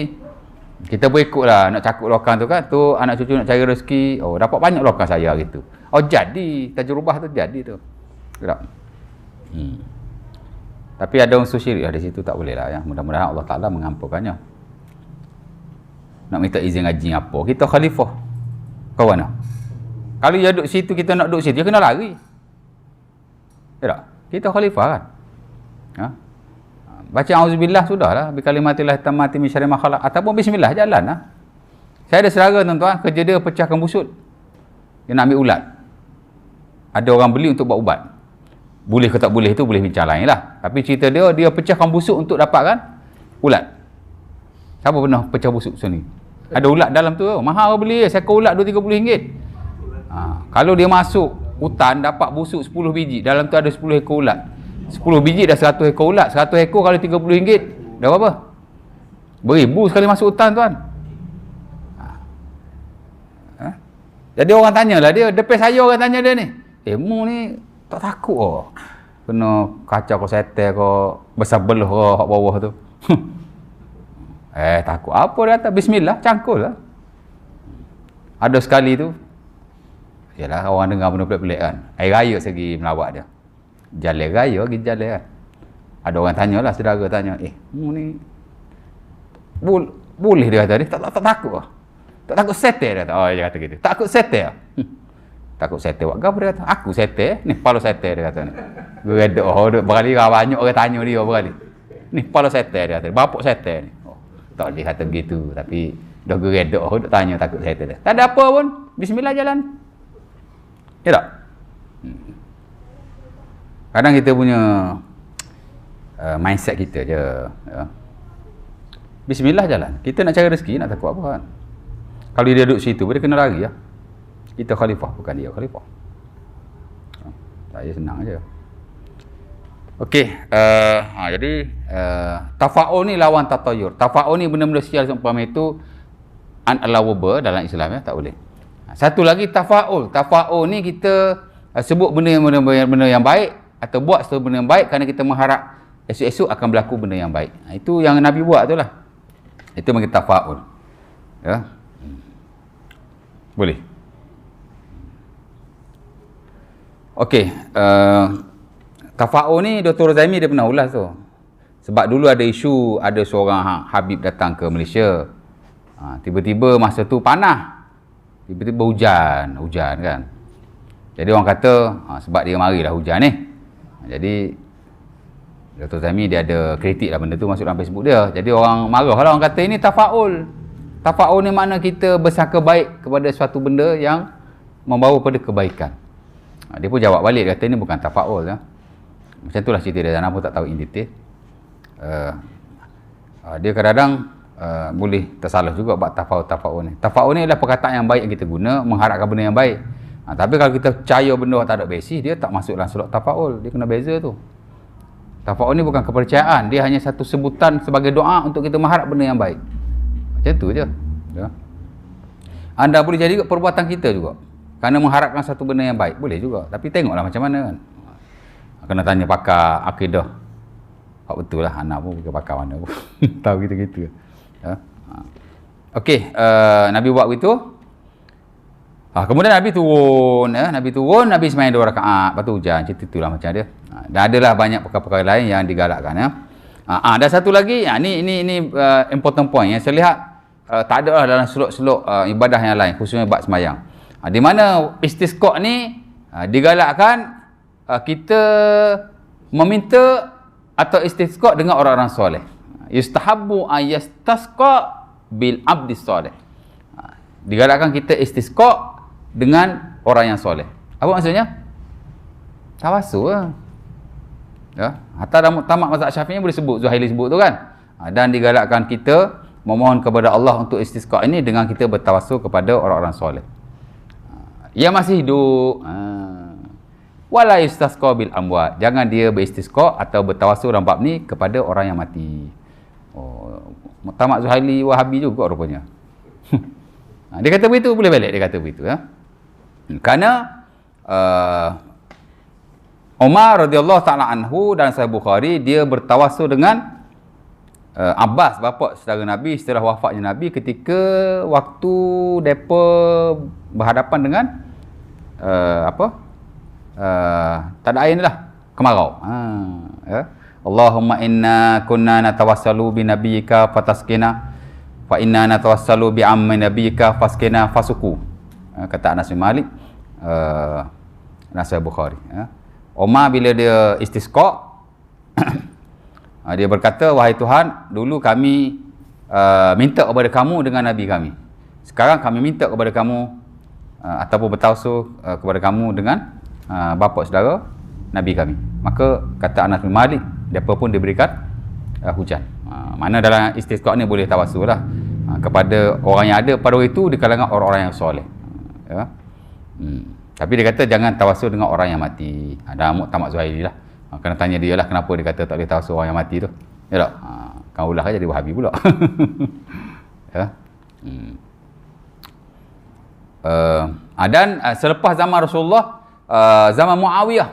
Kita pun ikut lah nak cakuk lokan tu kan. Tu anak cucu nak cari rezeki. Dapat banyak lokan saya gitu. Jadi tajrubah tu jadi tu. Tak? Tapi ada unsur syirik di situ, tak boleh lah ya. Mudah-mudahan Allah Ta'ala mengampunkannya. Nak minta izin ngaji apa? Kita khalifah. Kau mana? Kalau dia duduk situ, kita nak duduk situ, dia kena lari. Ya tak? Kita khalifah kan? Baca auzubillah sudahlah. Bikalimatillah tammati min syarri ma khalaq. Ataupun bismillah, jalan lah. Saya ada saudara tuan-tuan, kerja dia pecahkan busut. Dia nak ambil ulat. Ada orang beli untuk buat ubat. Boleh ke tak boleh itu boleh bincang lain lah. Tapi cerita dia pecahkan busuk untuk dapatkan ulat. Siapa pernah pecah busuk macam ni? Ada ulat dalam tu. Mahal beli seekor ulat RM20-30. Kalau dia masuk hutan dapat busuk 10 biji. Dalam tu ada 10 ekor ulat. 10 biji dah 100 ekor ulat. 100 ekor kalau RM30. Dah berapa? Beribu sekali masuk hutan tuan. Jadi orang tanyalah dia. Depan saya orang tanya dia ni. Mu ni tak takut kena kacau kau setel kau besar belah kau kat bawah tu. Takut apa dia kata? Bismillah, cangkul lah. Ada sekali tu, yalah orang dengar benda pelik-pelik kan. Air raya segi melawak dia. Jalan raya pergi jalan kan. Ada orang tanya lah, saudara tanya, mu ni Boleh dia kata, dia tak takut lah. Tak takut setel dia kata. Oh, dia kata gitu. Takut setel. Takut setel buat apa dia kata? Aku setel. Ni kepala setel dia kata ni. Geredek berkali banyak orang tanya dia berkali. Ni kepala setel dia kata. Bapak setel ni. Oh, tak dia kata begitu, tapi dah geredek duk tanya takut setel dia. Tak ada apa pun. Bismillah jalan. Ya tak? Kadang kita punya mindset kita je. Ya. Bismillah jalan. Kita nak cari rezeki, nak takut apa kan? Kalau dia duduk situ, dia kena lari ya. Kita khalifah, bukan dia khalifah. Saya senang je. Okey, jadi tafa'ul ni lawan tatayur. Tafa'ul ni benda-benda sial seumpama itu unallowable dalam Islam ya, tak boleh. Satu lagi tafa'ul. Tafa'ul ni kita sebut benda yang baik atau buat sesuatu benda yang baik kerana kita mengharap esok-esok akan berlaku benda yang baik. Itu yang Nabi buat tu lah. Itu bagi tafa'ul. Ya. Boleh. Okey, tafa'ul ni Dr. Zaimi dia pernah ulas tu. Sebab dulu ada isu, ada seorang Habib datang ke Malaysia. Tiba-tiba masa tu panas. Tiba-tiba hujan kan. Jadi orang kata, sebab dia marilah hujan ni. Jadi Dr. Zaimi dia ada kritik lah benda tu masuk dalam Facebook dia. Jadi orang marah lah, orang kata ini tafa'ul. Tafa'ul ni makna kita bersangka baik kepada suatu benda yang membawa pada kebaikan. Dia pun jawab balik, kata ini bukan tafa'ul ya. Macam itulah cerita dia, Ana pun tak tahu in detail. Dia kadang-kadang boleh tersalah juga buat tafa'ul ni. Tafa'ul ni adalah perkataan yang baik yang kita guna, mengharapkan benda yang baik. Tapi kalau kita percaya benda tak ada basis, dia tak masuk dalam surah tafa'ul. Dia kena beza tu. Tafa'ul ni bukan kepercayaan, dia hanya satu sebutan sebagai doa untuk kita mengharap benda yang baik. Macam tu je ya. Anda boleh jadi perbuatan kita juga kerana mengharapkan satu benda yang baik, boleh juga. Tapi tengoklah macam mana kan. Kena tanya pakar akidah. Betul lah, anak pun bukan pakar mana pun. Tahu gitu-gitu ya. Okey, Nabi buat begitu. Kemudian Nabi turun ya. Nabi sembahyang 2 rakaat, lepas tu hujan. Cerita itulah macam dia. Dan adalah banyak perkara-perkara lain yang digalakkan ya. Dan satu lagi, ini important point yang saya lihat tak ada lah dalam seluk-seluk ibadah yang lain, khususnya bab sembahyang. Di mana istisqa ni digalakkan kita meminta atau istisqa dengan orang-orang soleh. Yustahabbu ayastasqa bil abdi soleh. Digalakkan kita istisqa dengan orang yang soleh. Apa maksudnya? Tawassul lah. Ya, hatta dalam tamat mazhab Syafi'i boleh sebut, Zuhaili sebut tu kan. Dan digalakkan kita memohon kepada Allah untuk istisqa ini dengan kita bertawassul kepada orang-orang soleh. Yang masih hidup. Wala istasqa bil amwat. Jangan dia beristisqa atau bertawassul dalam bab ni kepada orang yang mati. Tamat Zuhaili Wahabi juga rupanya. Dia kata begitu, boleh balik dia kata begitu ya. Kerana Umar radhiyallahu ta'ala anhu dan Sahih Bukhari, dia bertawassul dengan Abbas, bapa saudara Nabi setelah wafatnya Nabi, ketika waktu depa berhadapan dengan tak ada air lah, kemarau. Ya. Allahumma inna kunna natawassalu bi nabiyyika fataskina fa inna natawassalu bi ammi nabiyyika faskina fasuku. Kata Anas bin Malik, Sahih Bukhari ya. Umar bila dia istisqa dia berkata, wahai Tuhan, dulu kami minta kepada kamu dengan Nabi kami. Sekarang kami minta kepada kamu ataupun bertawassul kepada kamu dengan bapa saudara Nabi kami. Maka kata Anas bin Malik, depa pun diberikan hujan. Mana dalam istisqa ni boleh tawassul lah kepada orang yang ada pada waktu itu di kalangan orang-orang yang soleh. Ya. Tapi dia kata jangan tawassul dengan orang yang mati. Ada Muktamad Zuhaili lah. Kena tanya dia lah kenapa dia kata tak boleh tawassul orang yang mati tu. Ya tak? Kau ulah jadi Wahabi pula. Ya. Dan selepas zaman Rasulullah, zaman Muawiyah,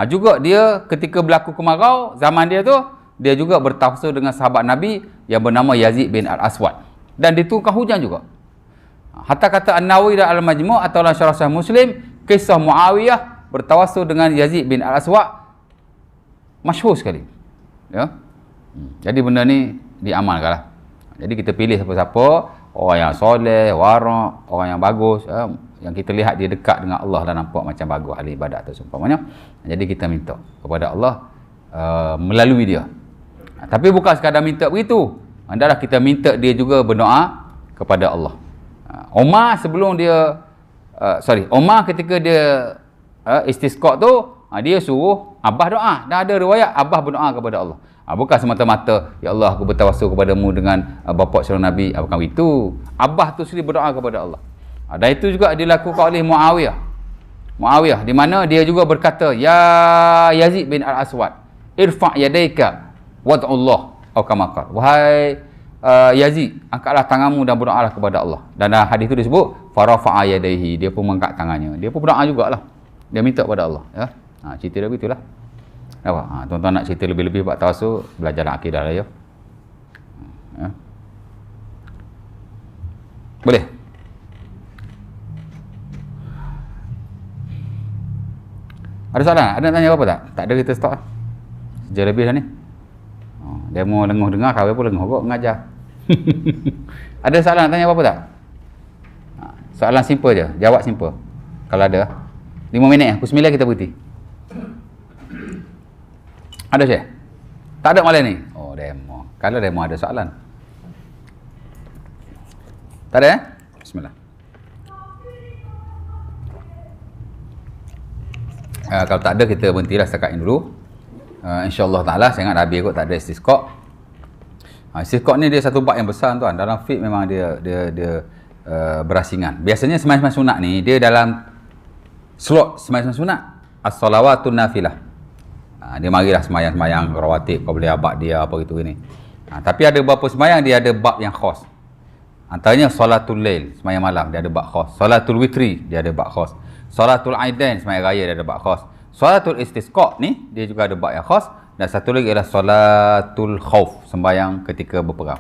juga dia ketika berlaku kemarau, zaman dia tu, dia juga bertawassul dengan sahabat Nabi yang bernama Yazid bin Al-Aswad. Dan diturunkan hujan juga. Hatta kata An-Nawawi dan Al-Majmu' atau dalam Syarah Sahih Muslim, kisah Muawiyah bertawassul dengan Yazid bin Al-Aswad masyhur sekali. Ya. Jadi benda ni diamalkanlah. Jadi kita pilih siapa-siapa, orang yang soleh, warak, orang yang bagus, yang kita lihat dia dekat dengan Allah dan nampak macam bagus ahli ibadat tu seumpamanya. Jadi kita minta kepada Allah melalui dia. Tapi bukan sekadar minta begitu. Hendaklah kita minta dia juga berdoa kepada Allah. Omar sebelum dia Omar ketika dia istisqa tu, dia suruh Abah doa. Dan ada riwayat Abah berdoa kepada Allah. Bukan semata-mata, ya Allah aku bertawassul kepadamu dengan bapa calon Nabi. Bukan itu. Abah tu sendiri berdoa kepada Allah. Dan itu juga dilakukan oleh Muawiyah, di mana dia juga berkata, Ya Yazid bin Al-Aswad, irfa' yadaika wad'ullah atau kama qala. Wahai Yazid, angkatlah tanganmu dan berdoalah kepada Allah. Dan dalam hadis itu disebut farafa'a yadayhi, dia pun mengangkat tangannya. Dia pun berdoa jugalah. Dia minta kepada Allah, ya. Cerita dia begitulah. Apa? Tuan-tuan nak cerita lebih-lebih bab tawassul, belajarlah akidah lah ya. Boleh? Ada soalan? Ada nak tanya apa-apa tak? Tak ada, kita stop lah. Sejam lebih dah ni. Dia mau lenguh dengar, kawin pun lenguh kok mengajar. Ada soalan nak tanya apa-apa tak? Soalan simple je, jawab simple. Kalau ada 5 minit, pukul 9 kita berhenti. Ada Syekh? Tak ada malam ni? Oh, demo. Kalau demo ada soalan. Tak ada Bismillah. Kalau tak ada, kita berhentilah setakat ini dulu. InsyaAllah ta'ala, saya ingat Nabi kot tak ada istisqa. Istisqa ni dia satu bab yang besar tuan. Dalam fiqh memang dia berasingan. Biasanya sembahyang sunat ni, dia dalam slot sembahyang sunat as-salawatun nafilah. Dia marilah sembahyang rawatib, kau boleh abad dia apa gitu ni. Tapi ada beberapa sembahyang dia ada bab yang khas. Antaranya salatul lail, sembahyang malam, dia ada bab khas. Salatul witri, dia ada bab khas. Salatul aidain, sembahyang raya, dia ada bab khas. Salatul istisqa ni dia juga ada bab yang khas. Dan satu lagi ialah salatul khauf, sembahyang ketika berperang.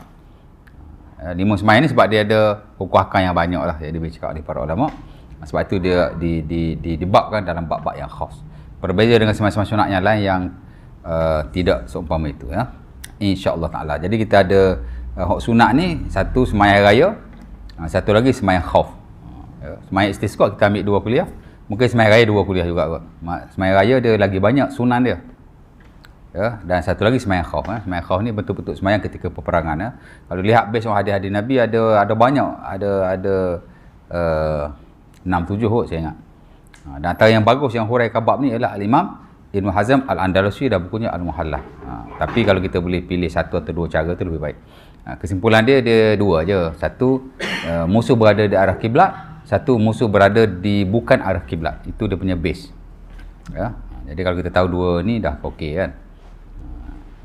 5 sembahyang ni sebab dia ada hukum yang banyak lah, jadi dicakap oleh para ulama. Sebab itu dia dibabkan dalam bab-bab yang khas. Berbeza dengan sembahyang sunat yang lain yang tidak seumpama itu, ya. InsyaAllah ta'ala. Jadi kita ada hak sunat ni, satu sembahyang raya, satu lagi sembahyang khauf. Sembahyang istisqa kita ambil 2 kuliah. Mungkin sembahyang raya 2 kuliah juga kot. Sembahyang raya dia lagi banyak sunan dia. Ya, dan satu lagi sembahyang khauf. Sembahyang khauf ni betul-betul sembahyang ketika peperangan. Ya. Kalau lihat based on hadis-hadis Nabi ada banyak, ada 6-7 kot saya ingat. Dan antara yang bagus yang huraikan bab ni ialah Al-Imam Ibn Hazm Al-Andalusi dan bukunya Al-Muhallah. Tapi kalau kita boleh pilih satu atau 2 cara tu lebih baik. Kesimpulan dia 2 je. Satu, musuh berada di arah kiblat. Satu, musuh berada di bukan arah kiblat. Itu dia punya base. Ya. Jadi kalau kita tahu 2 ni dah okey kan.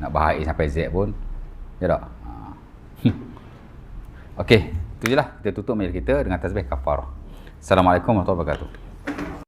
Nak bahaya sampai Z pun. Ya tak? Okey, itu je lah. Kita tutup majlis kita dengan tasbih kafarah. Assalamualaikum warahmatullahi wabarakatuh.